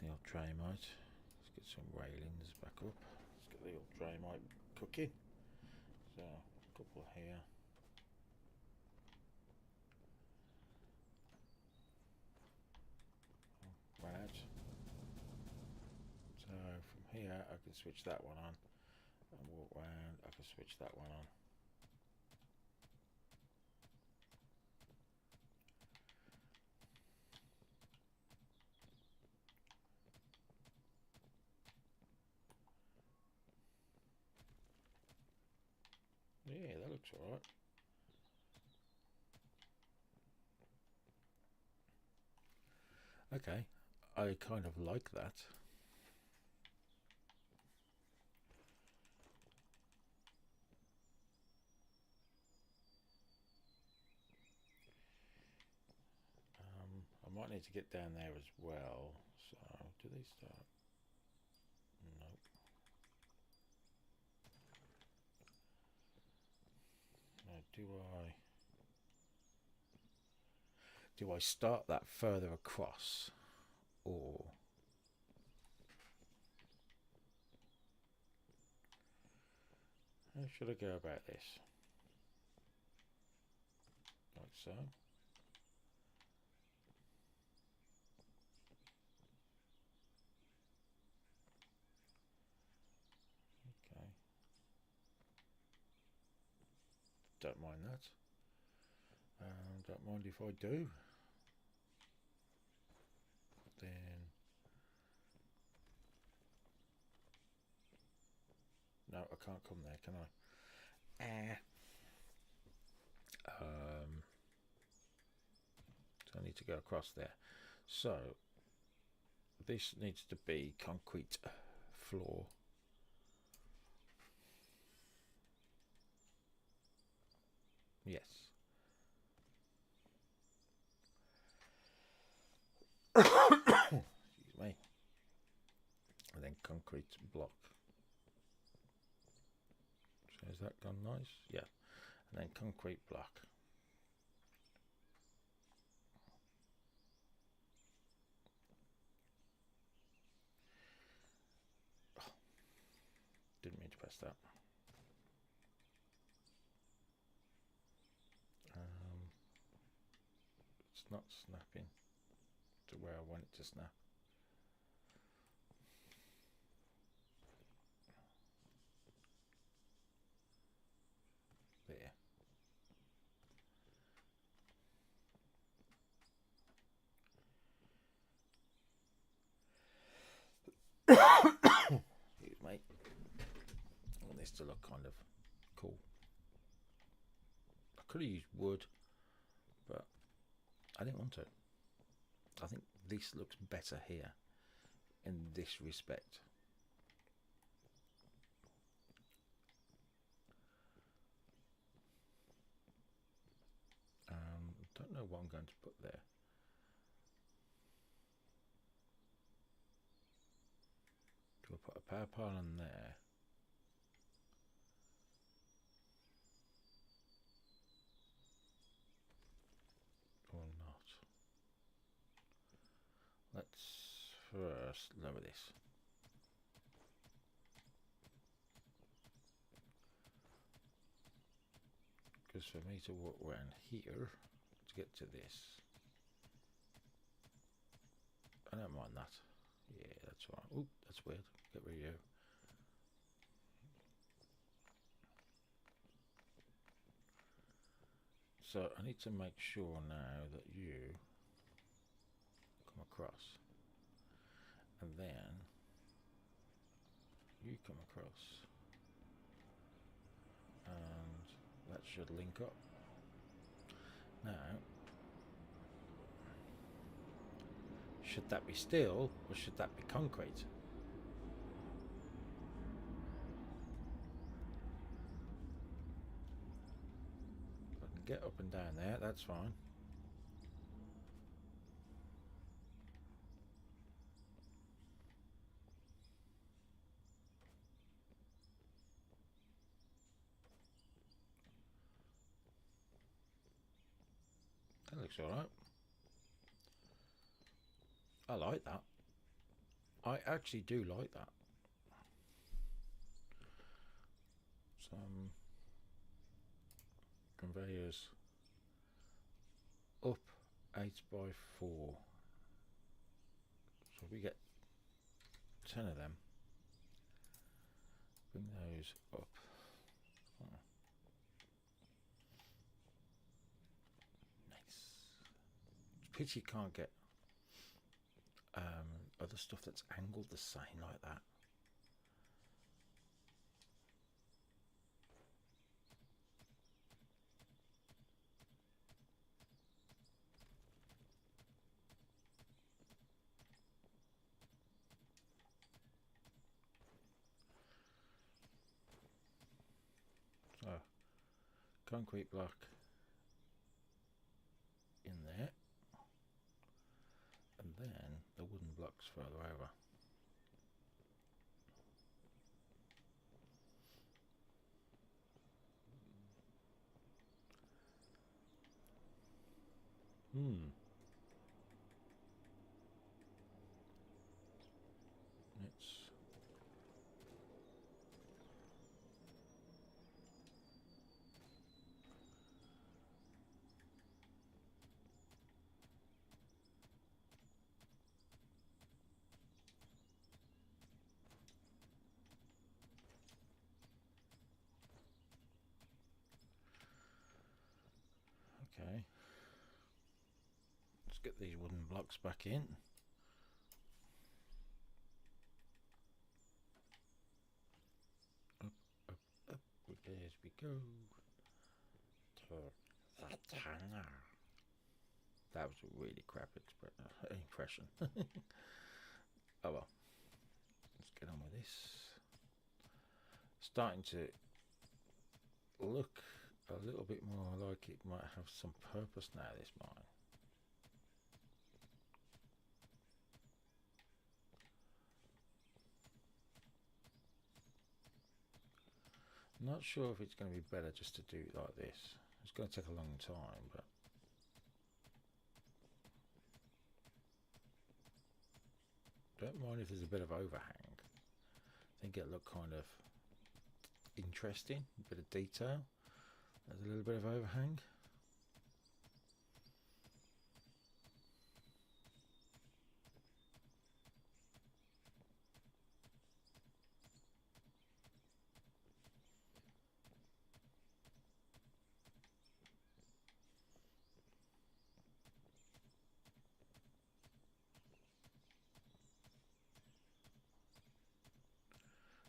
the old Draymite. Let's get some railings back up. Let's get the old Draymite cooking. So a couple here. Right. So from here I can switch that one on and walk round. I can switch that one on. Yeah, that looks alright. Okay, I kind of like that. might need to get down there as well. So, do they start? Nope. Now, do I start that further across, or how should I go about this? Like so. Okay. Don't mind that. Don't mind if I do. Then no, I can't come there, can I? So I need to go across there. So this needs to be concrete floor. Yes. Excuse me. And then concrete block. So has that gone nice? Yeah. And then concrete block. Oh, didn't mean to press that. It's not snapping to where I want it to snap. There. Excuse me. I want this to look kind of cool. I could have used wood, but I didn't want to. I think this looks better here in this respect. Don't know what I'm going to put there. Do I put a power pylon there? Or not? Let's first lower this. Because for me to walk around here to get to this, I don't mind that. Yeah, that's all right. Oop, that's weird. Get rid of you. So I need to make sure now that you come across, and then you come across, and that should link up. Now, should that be steel or should that be concrete? I can get up and down there, that's fine. That looks alright. I like that. I actually do like that. Some conveyors up 8x4. So we get 10 of them. Bring those up. Oh. Nice. Pity you can't get other stuff that's angled the same like that. So concrete block in there. blocks further over. It's okay. Let's get these wooden blocks back in. Up, up, up. As we go to the tunnel. That was a really crap impression. Oh well. Let's get on with this. Starting to look a little bit more like it might have some purpose now, this mine. Not sure if it's going to be better just to do it like this. It's going to take a long time, but don't mind if there's a bit of overhang. I think it'll look kind of interesting, a bit of detail. There's a little bit of overhang.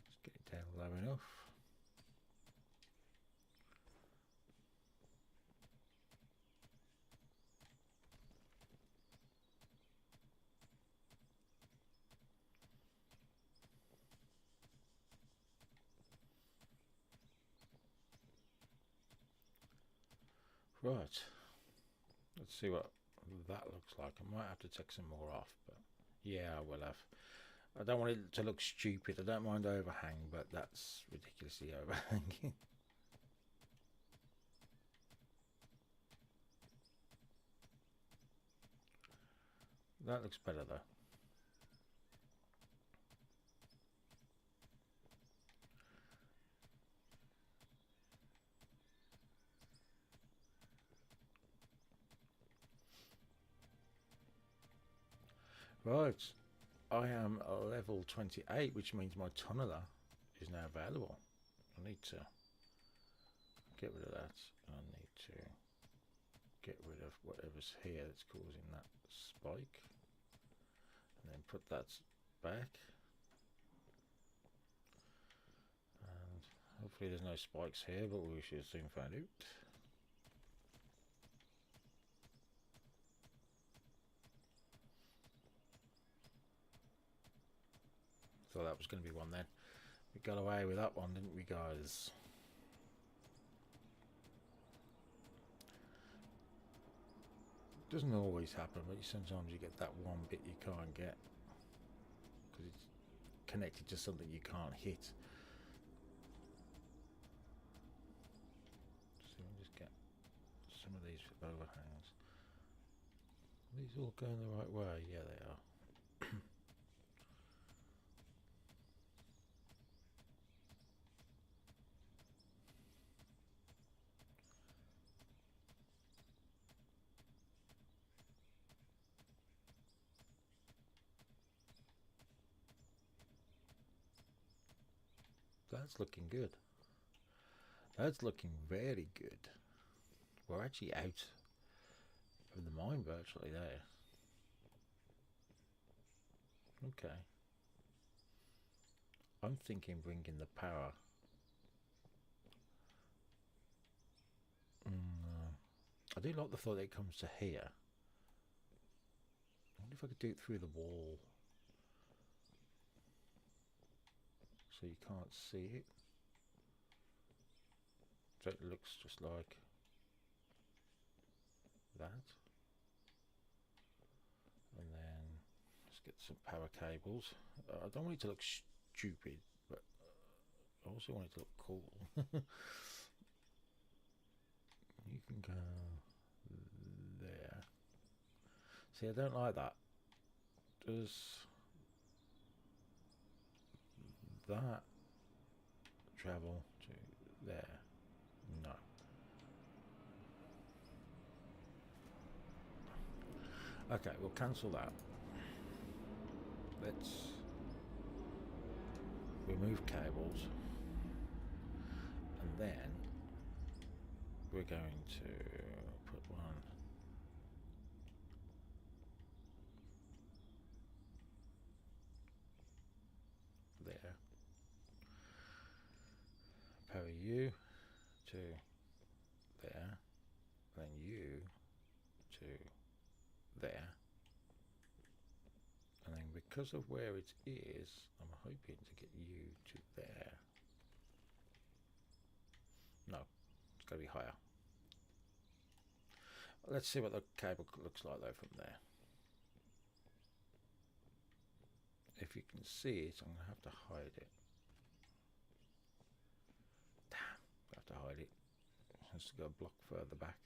Let's get it down low enough. Right, let's see what that looks like. I might have to take some more off, but yeah, I will have. I don't want it to look stupid. I don't mind overhang, but that's ridiculously overhanging. That looks better though. Right, I am level 28, which means my tunneler is now available. I need to get rid of that. I need to get rid of whatever's here that's causing that spike. And then put that back. And hopefully there's no spikes here, but we should soon find out. Thought that was going to be one then. We got away with that one, didn't we, guys? Doesn't always happen, but sometimes you get that one bit you can't get because it's connected to something you can't hit. So we'll just get some of these overhangs. Are these all going the right way? Yeah, they are. That's looking good. That's looking very good. We're actually out of the mine virtually there. Okay. I'm thinking bringing the power. I do like the thought that it comes to here. I wonder if I could do it through the wall. So you can't see it. So it looks just like that. And then let's get some power cables. I don't want it to look stupid, but I also want it to look cool. You can go there. See, I don't like that. Does that travel to there? No. Okay, we'll cancel that. Let's remove cables, and then we're going to put one there. Power you to there, then you to there, and then because of where it is, I'm hoping to get you to there. No, it's got to be higher. Let's see what the cable looks like though from there. If you can see it, I'm going to have to hide it. Damn, I have to hide it. It has to go a block further back.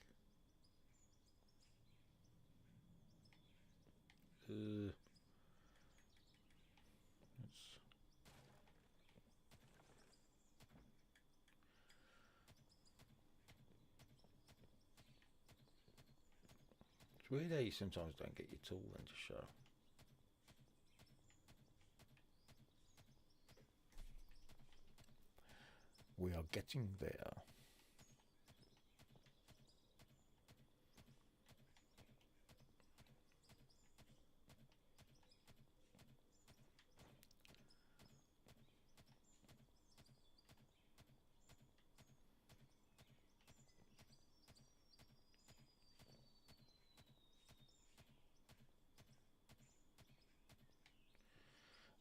It's weird how you sometimes don't get your tool then to show. We are getting there.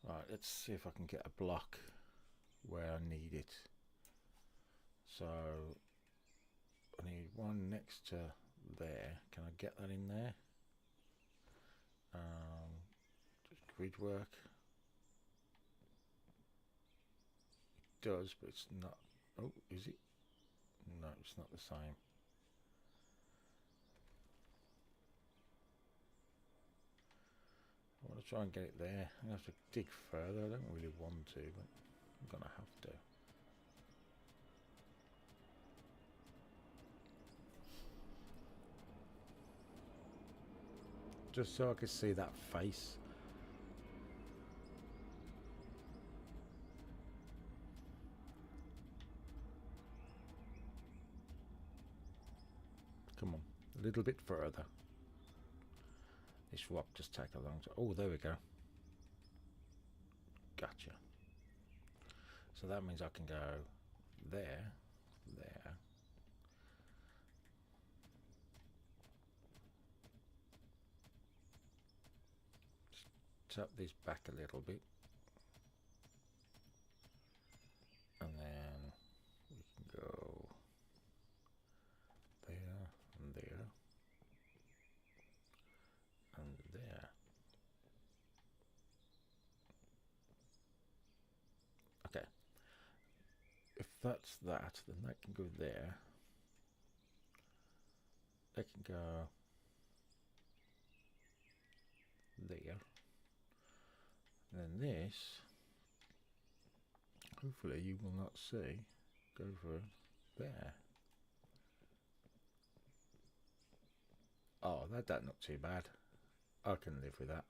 Right, let's see if I can get a block where I need it. So I need one next to there. Can I get that in there? Just grid work. It does, but it's not. Oh, is it? No, it's not the same. I want to try and get it there. I'm going to have to dig further. I don't really want to, but I'm going to have to. Just so I can see that face. Come on, a little bit further. This rock just take a long time. Oh, there we go. Gotcha. So that means I can go there, there. Tap this back a little bit. And then we can go there and there and there. Okay. If that's that, then that can go there. That can go there. And then this, hopefully you will not see, go for there. Oh, that not too bad. I can live with that.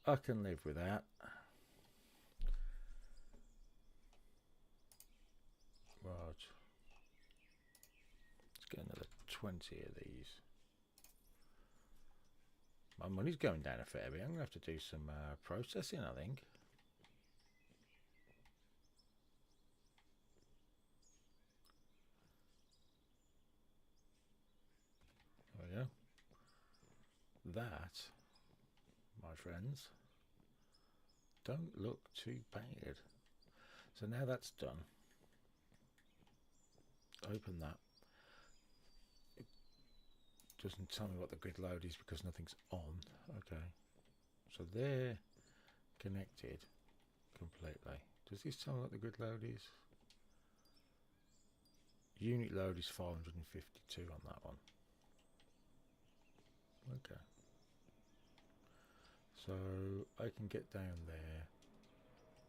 I can live with that. Right. Let's get another 20 of these. My money's going down a fair bit. I'm going to have to do some processing, I think. There we go. That, my friends, don't look too bad. So now that's done. Open that. It doesn't tell me what the grid load is because nothing's on. Okay. So they're connected completely. Does this tell me what the grid load is? Unit load is 452 on that one. Okay. So I can get down there.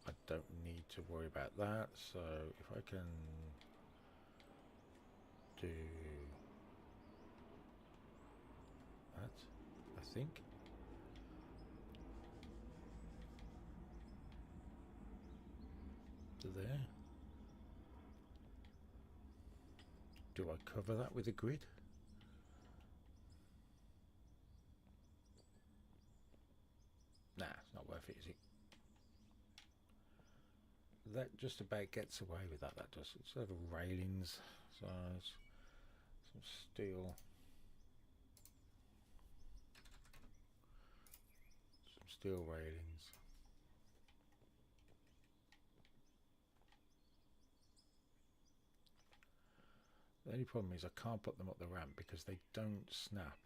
I don't need to worry about that. So if I can do that, I think. To there. Do I cover that with a grid? Nah, it's not worth it, is it? That just about gets away with that. That does. It's over railings, so it's some steel, railings. The only problem is I can't put them up the ramp because they don't snap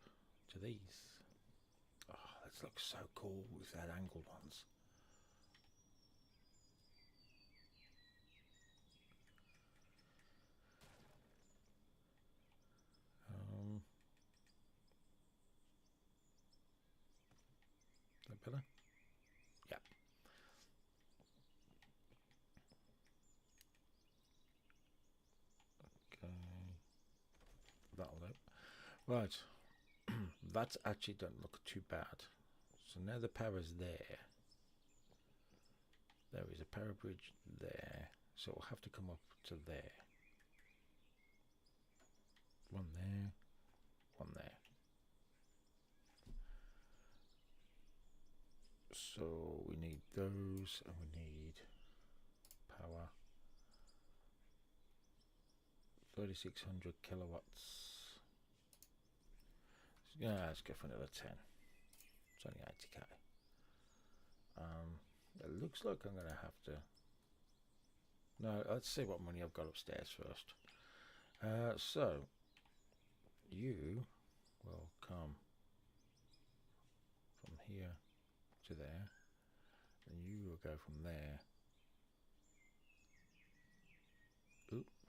to these. Oh, this looks so cool with that angled ones. That better? Yeah. Okay. That'll do. Right. That actually don't look too bad. So now the power's there. There is a power bridge there. So it'll have to come up to there. One there. One there. So we need those, and we need power. 3600 kilowatts. Yeah, let's go for another 10. It's only 80k. It looks like I'm gonna have to. No, let's see what money I've got upstairs first. So you will come from here to there, and you will go from there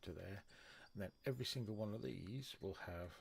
to there, and then every single one of these will have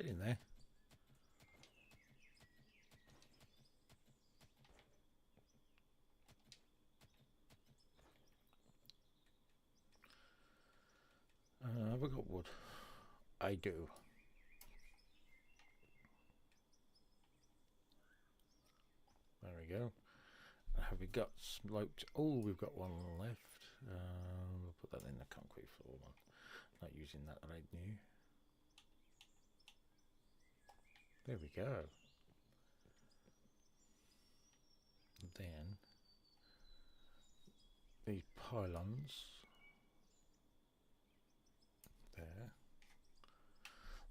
get in there. Have I got wood? I do. There we go. Have we got sloped? Oh, we've got one left. We'll put that in the concrete floor one. Not using that right now. There we go. Then these pylons there.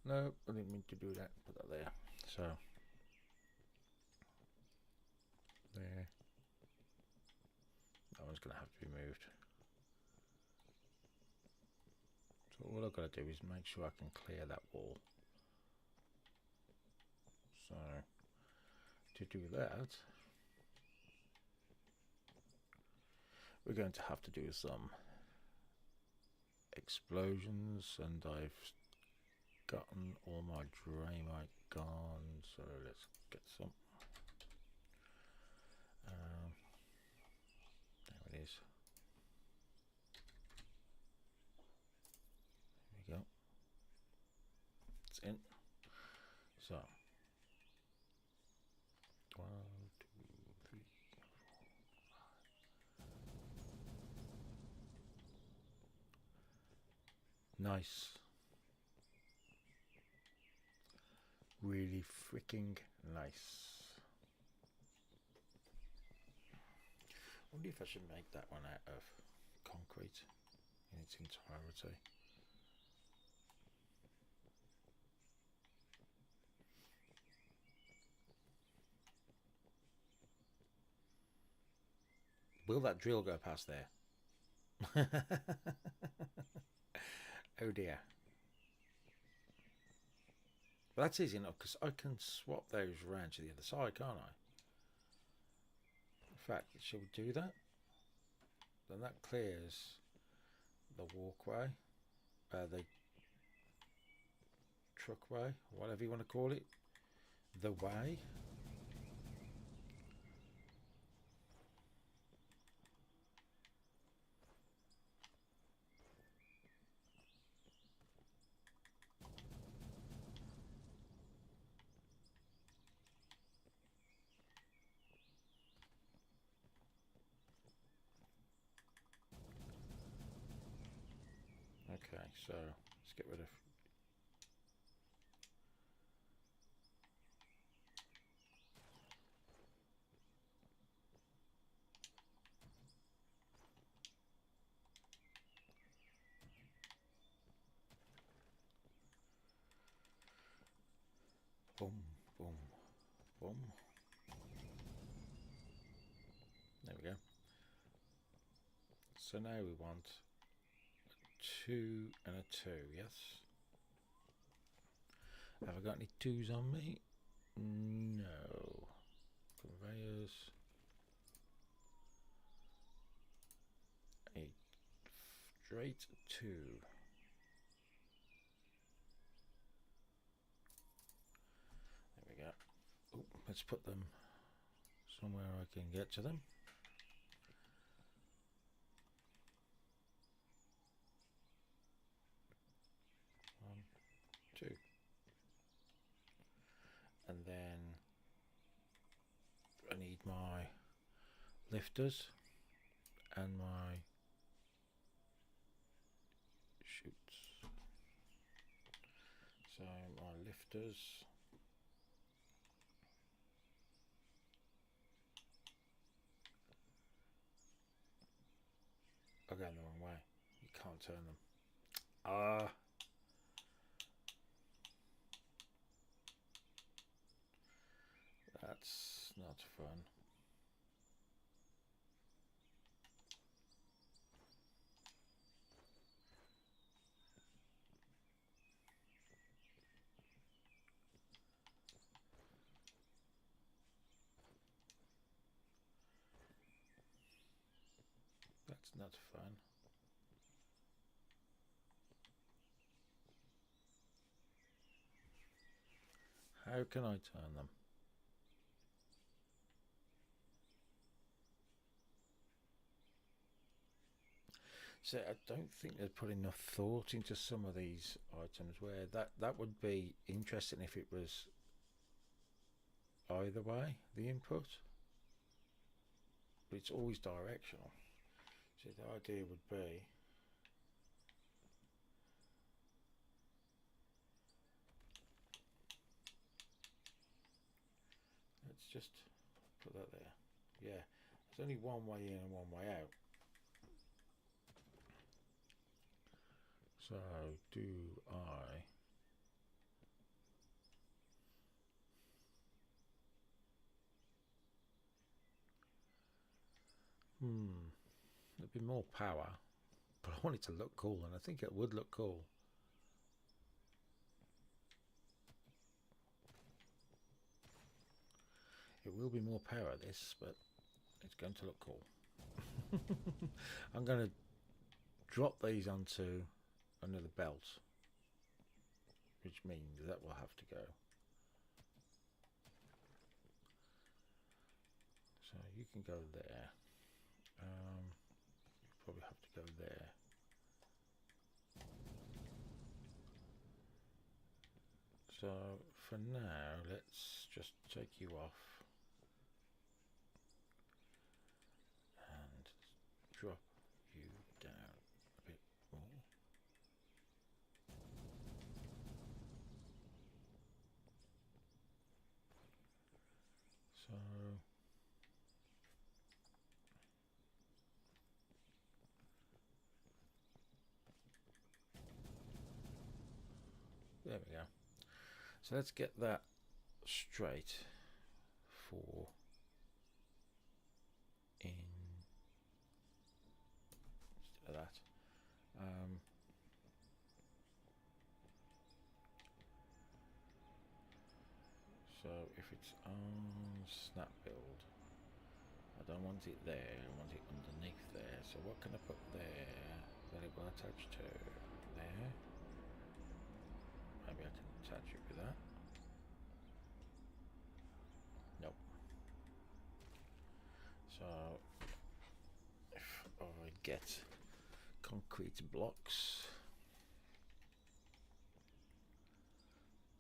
No, I didn't mean to do that. Put that there. So there. That one's going to have to be moved. So all I've got to do is make sure I can clear that wall. So to do that, we're going to have to do some explosions, and I've gotten all my Draymite gone, so let's get some. There it is. There we go. It's in. So Nice. Really freaking nice. I wonder if I should make that one out of concrete in its entirety. Will that drill go past there? Oh dear. But that's easy enough because I can swap those around to the other side, can't I? In fact, shall we do that? Then that clears the walkway, the truckway, whatever you want to call it, the way. Okay, so let's get rid of boom, boom, boom. There we go. So now we want a 2 and a 2, yes? Have I got any 2s on me? No. Conveyors. A straight 2. There we go. Ooh, let's put them somewhere I can get to them. One, 2. And then I need my lifters and my chutes. So my lifters. I'm going the wrong way. You can't turn them. That's not fun. That's not fun. How can I turn them? So I don't think they've put enough thought into some of these items where that would be interesting if it was either way, the input. But it's always directional. So the idea would be let's just put that there. Yeah, there's only one way in and one way out. So do I there'd be more power, but I want it to look cool, and I think it would look cool. It will be more power this, but it's going to look cool. I'm going to drop these onto another belt, which means that will have to go. So you can go there. You probably have to go there. So for now, let's just take you off and drop you down a bit more. There we go. So let's get that straight for in that. So if it's on snap build, I don't want it there, I want it underneath there. So what can I put there that it will attach to? There. Maybe I can attach it with that. Nope. So if I get concrete blocks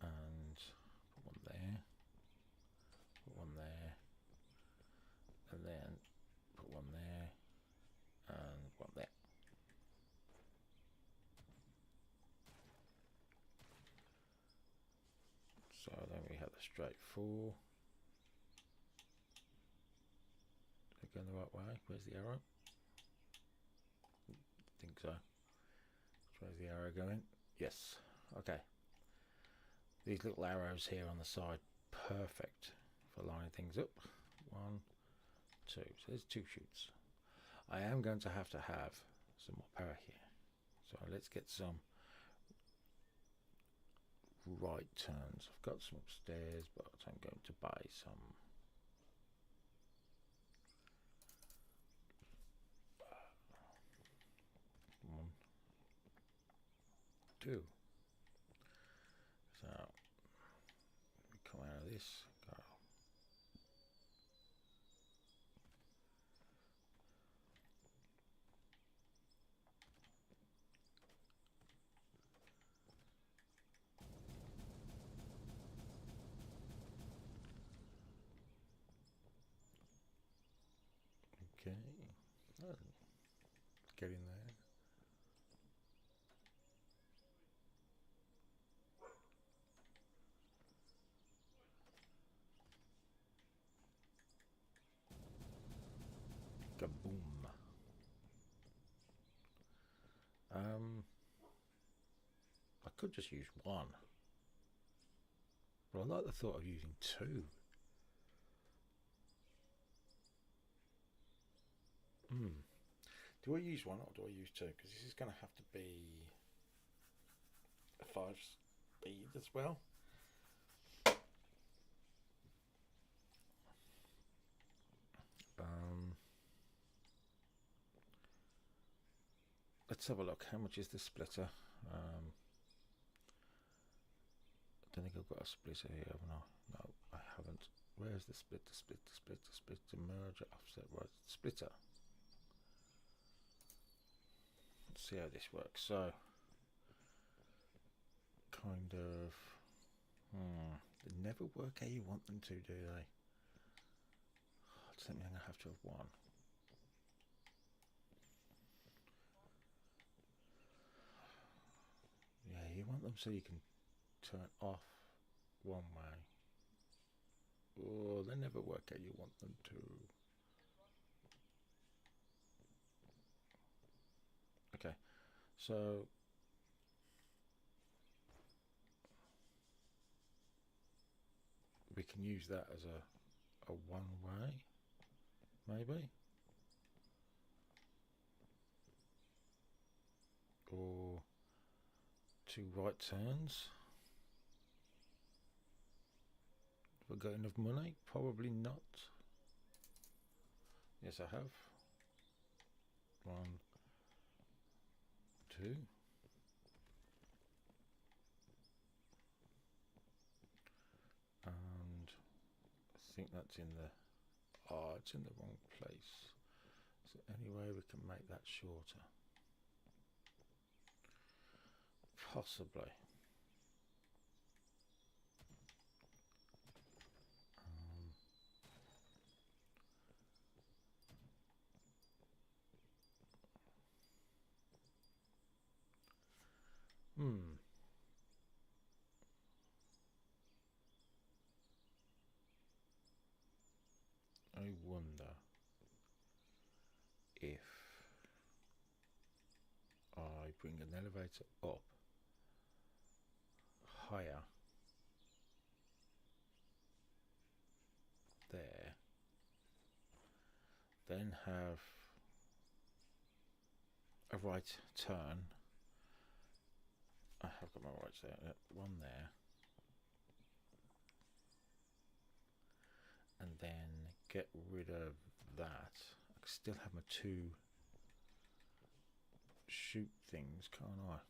and put one there, put one there, and then put one there and one there. So then we have the straight 4. Going the right way. Where's the arrow? I think so. Where's the arrow going? Yes. Okay. These little arrows here on the side, perfect for lining things up. 1, 2. So there's 2 shoots. I am going to have some more power here. So let's get some right turns. I've got some upstairs, but I'm going to buy some. 1, 2. So we come out of this, go. Okay, oh, get in there. Kaboom. I could just use 1, but I like the thought of using 2. Do I use 1 or do I use 2? Because this is going to have to be a 5 speed as well. Let's have a look. How much is the splitter? I don't think I've got a splitter here, haven't I? No, I haven't. Where's the splitter? Splitter, merger, offset, right? Splitter. Let's see how this works. So, kind of. They never work how you want them to, do they? It's something I have to have 1. Yeah, you want them so you can turn off one way. Oh, they never work how you want them to. Okay, so we can use that as a one way, maybe, or 2 right turns. Have I got enough money? Probably not. Yes, I have. 1, 2. And I think that's in the... Oh, it's in the wrong place. Is there any way we can make that shorter? Possibly. I wonder if I bring an elevator up higher there, then have a right turn. I have got my rights there. Yep, one there, and then get rid of that. I can still have my two shoot things, can't I?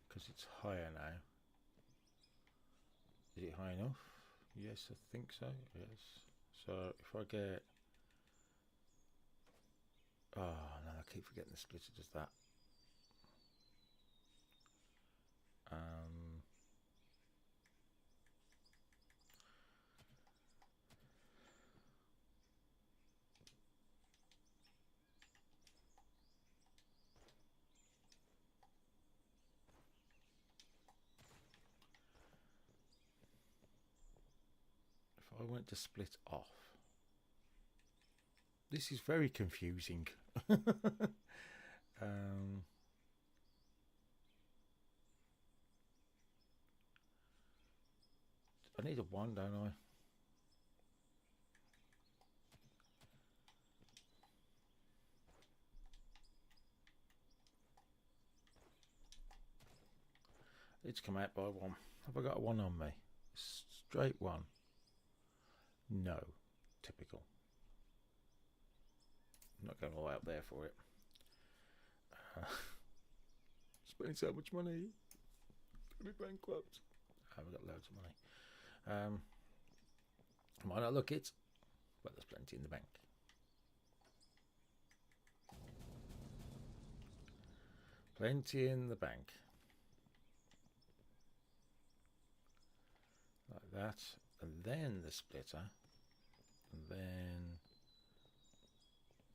Because it's higher now. Is it high enough? Yes, I think so. Yes. So if I get, oh no, I keep forgetting the splitter does that. If I went to split off, this is very confusing. I need a 1, don't I? It's come out by 1. Have I got a 1 on me? Straight 1. No. Typical. I'm not going all out there for it. Spending so much money. Gonna be bankrupt. I've got loads of money. Might not look it, but there's plenty in the bank. Plenty in the bank. Like that. And then the splitter. And then...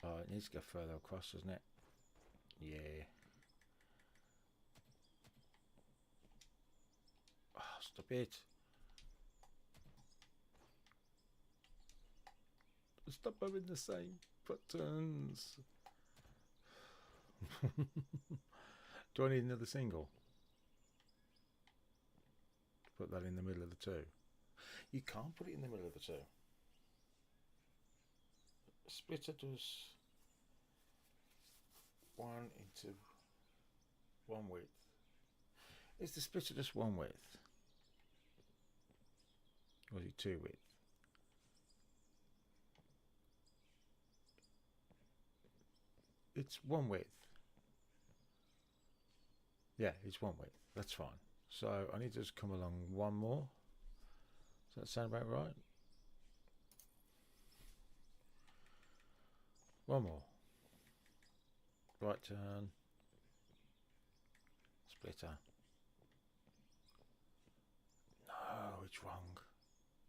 oh, it needs to go further across, doesn't it? Yeah. Oh, stop it. Stop having the same buttons. Do I need another single? Put that in the middle of the two. You can't put it in the middle of the two. Splitter does 1 into 1 width. Is the splitter just 1 width? Or is it 2 width? It's 1 width. Yeah, it's 1 width. That's fine. So I need to just come along 1 more. Does that sound about right? 1 more. Right turn. Splitter. No, it's wrong.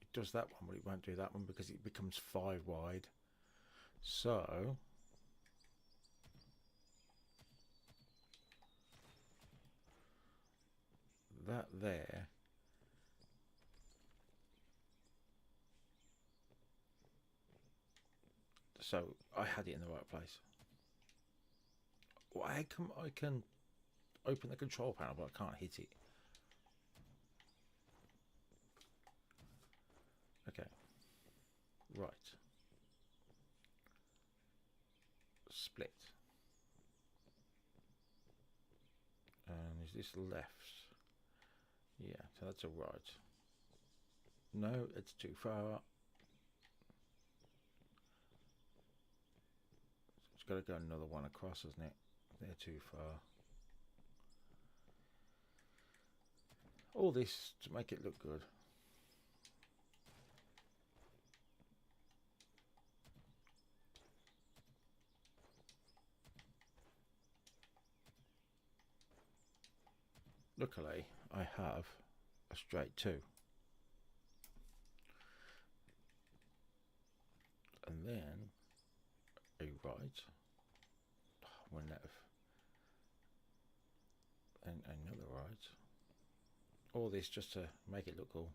It does that one, but it won't do that one because it becomes 5 wide. So... that there so I had it in the right place. Well, I can open the control panel, but I can't hit it. Okay, right, split, and is this left? Yeah, so that's a right. No, it's too far. It's got to go another 1 across, isn't it? They're too far. All this to make it look good. Luckily, I have a straight 2. And then a right. One left. And another right. All this just to make it look all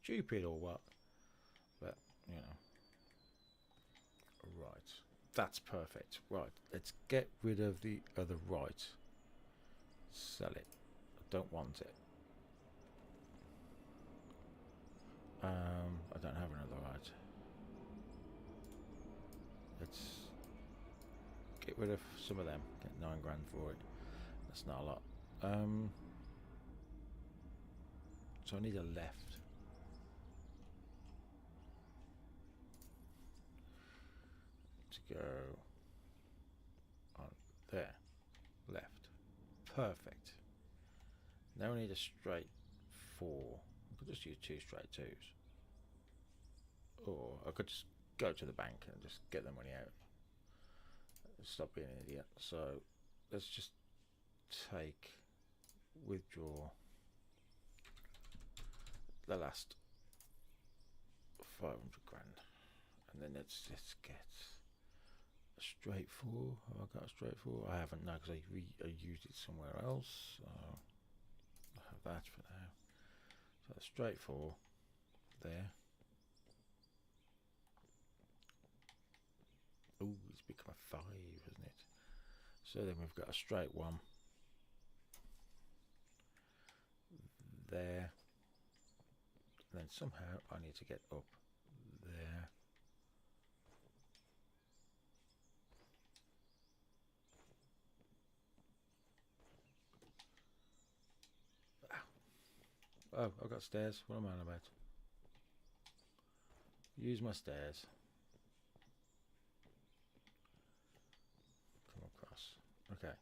stupid or what? you know. Right, that's perfect. Right, let's get rid of the other right. Sell it. I don't want it. I don't have another right. Let's get rid of some of them. Get 9 grand for it. That's not a lot. So I need a left. To go on there. Left. Perfect. Now we need a straight 4. I could just use 2 straight 2s. Or I could just go to the bank and just get the money out. Stop being an idiot. So let's just withdraw the last 500 grand. And then let's get a straight 4. Have I got a straight 4? I haven't, no, because I used it somewhere else. So I'll have that for now. So a straight 4 there. Oh, it's become a 5, isn't it? So then we've got a straight 1 there. And then somehow I need to get up there. Oh, I've got stairs. What am I on about? Use my stairs. Come across. Okay.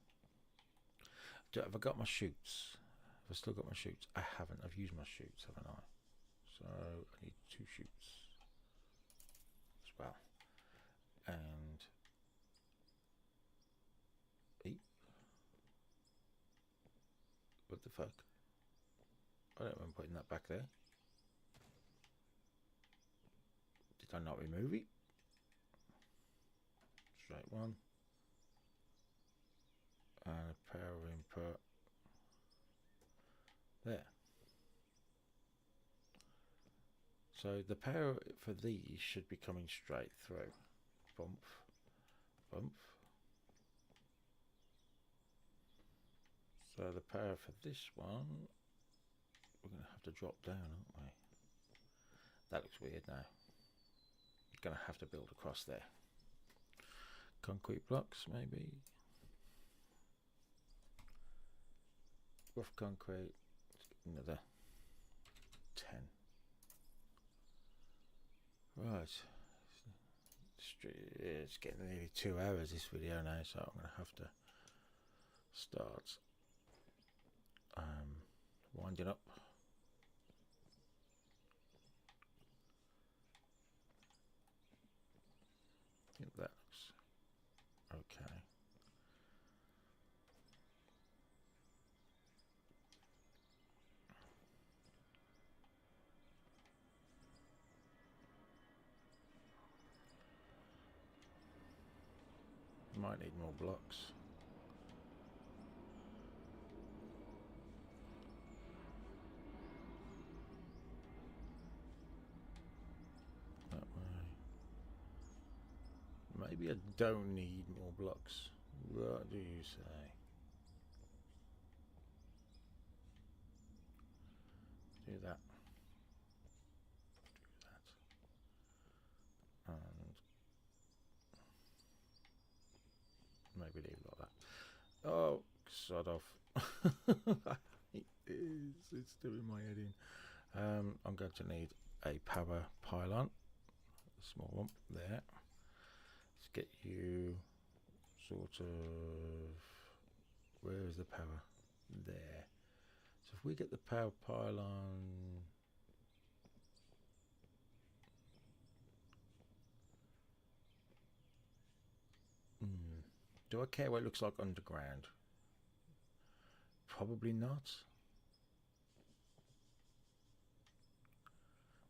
Have I got my chutes? Have I still got my chutes? I haven't. I've used my chutes, haven't I? So I need 2 chutes as well. And what the fuck? I don't remember putting that back there. Did I not remove it? Straight 1. And a power input. There. So the power for these should be coming straight through. Bump. Bump. So the power for this one, we're going to have to drop down, aren't we? That looks weird now. You're going to have to build across there. Concrete blocks, maybe. Rough concrete. Another 10. Right. It's getting nearly 2 hours this video now, so I'm going to have to start winding up. I think that looks okay. Might need more blocks. That way. Maybe I don't need more blocks. What do you say? Do that. Do that. And maybe leave it like that. Oh, sod off. It's doing my head in. I'm going to need a power pylon. A small one there. Let's get you sort of... Where is the power? There. So if we get the power pylon... Do I care what it looks like underground? Probably not.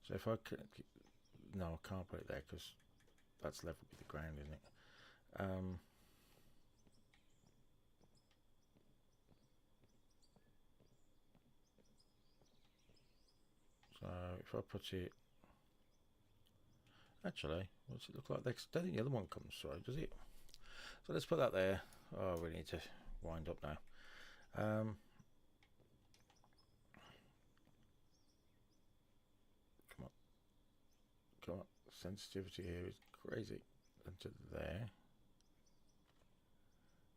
So if I can... No, I can't put it there because that's level with the ground, isn't it? So if I put it Actually, what's it look like next? I don't think the other one comes through, does it? So let's put that there. Oh, we need to wind up now. Come on. Come on. Sensitivity here is crazy. Into there.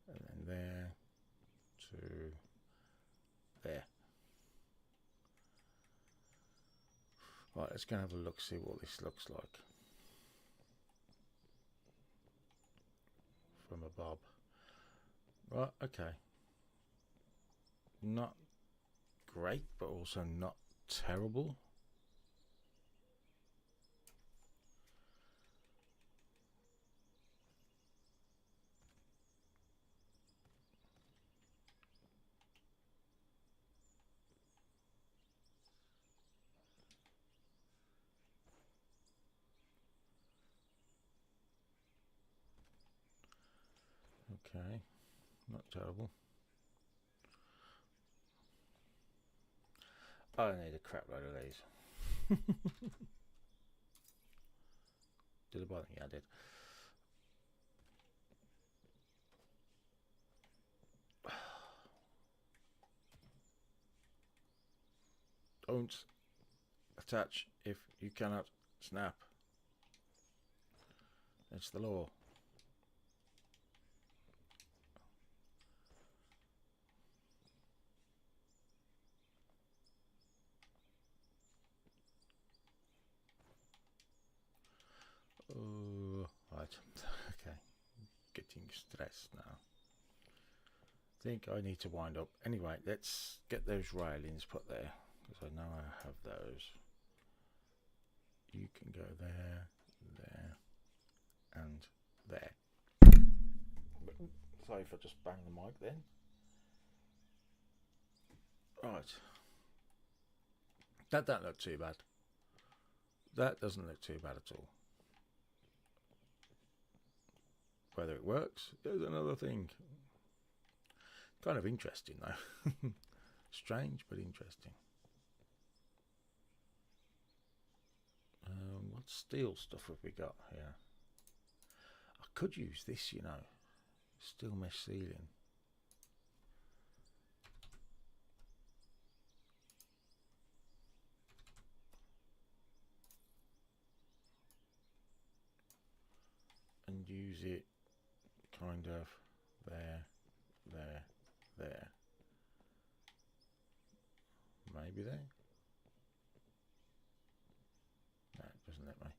And then there to there. Right, let's go and have a look, see what this looks like from above. Right, okay. Not great, but also not terrible. Okay, not terrible. I need a crap load of these. Did I buy them? Yeah, I did. Don't attach if you cannot snap. It's the law. Oh, right. Okay. Getting stressed now. Think I need to wind up. Anyway, let's get those railings put there, because I know I have those. You can go there, there, and there. Sorry if I just bang the mic then. Right. That don't look too bad. That doesn't look too bad at all. Whether it works is another thing. Kind of interesting though. Strange but interesting. What steel stuff have we got here? I could use this, you know. Steel mesh ceiling. And use it kind of there, there, there. Maybe there. No, it doesn't let me.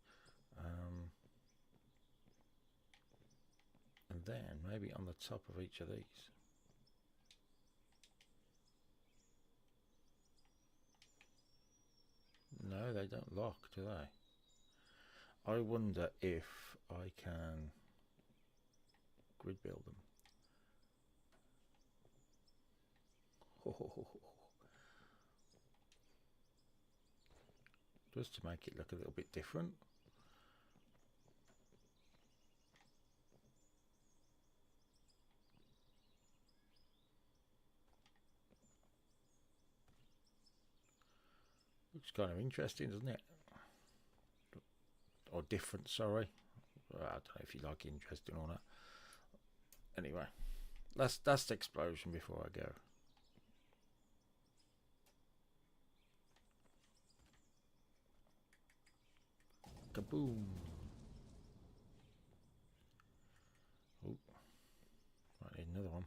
And then maybe on the top of each of these. No, they don't lock, do they? I wonder if I can grid build them. Just to make it look a little bit different. Looks kind of interesting, doesn't it? Or different, sorry. I don't know if you like interesting or not. Anyway, that's the explosion before I go. Kaboom! Oh, might need another one.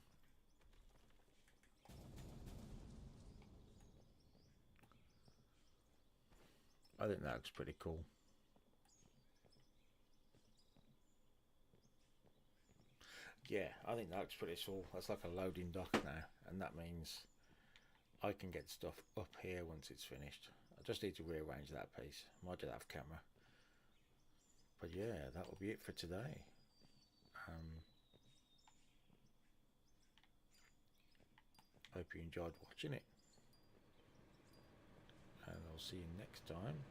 I think that looks pretty cool. Yeah, I think that looks pretty cool. That's like a loading dock now, and that means I can get stuff up here once it's finished. I just need to rearrange that piece. Might do that off camera. But yeah, that will be it for today. Hope you enjoyed watching it, and I'll see you next time.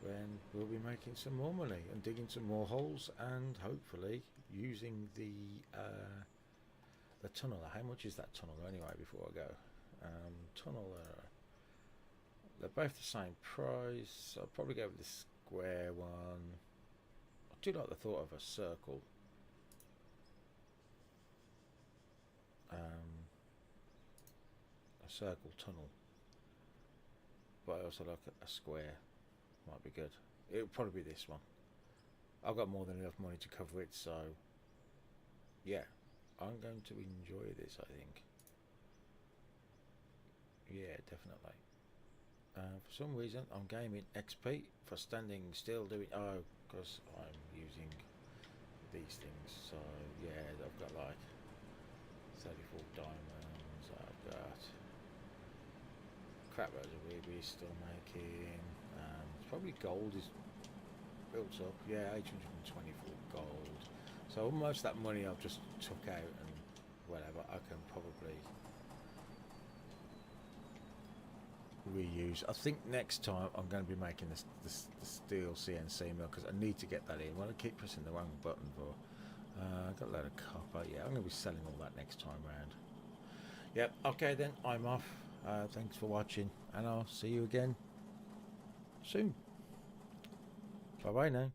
When we'll be making some more money and digging some more holes, and hopefully using the tunnel. How much is that tunnel anyway before I go? Tunnel They're both the same price, so I'll probably go with the square one. I do like the thought of a circle. A circle tunnel. But I also like a square. Might be good. It'll probably be this one. I've got more than enough money to cover it, so yeah, I'm going to enjoy this, I think. Yeah, definitely. For some reason, I'm gaming XP for standing still doing... Oh, because I'm using these things. So, yeah, I've got like 34 diamonds. I've got crap loads of rubies still making. Probably gold is built up. Yeah, 824 gold. So most of that money I've just took out and whatever, I can probably reuse. I think next time I'm going to be making the steel CNC mill because I need to get that in. Well, I keep pressing the wrong button for. I've got a load of copper. Yeah, I'm going to be selling all that next time round. Yep. Okay then. I'm off. Thanks for watching, and I'll see you again soon. Bye bye now.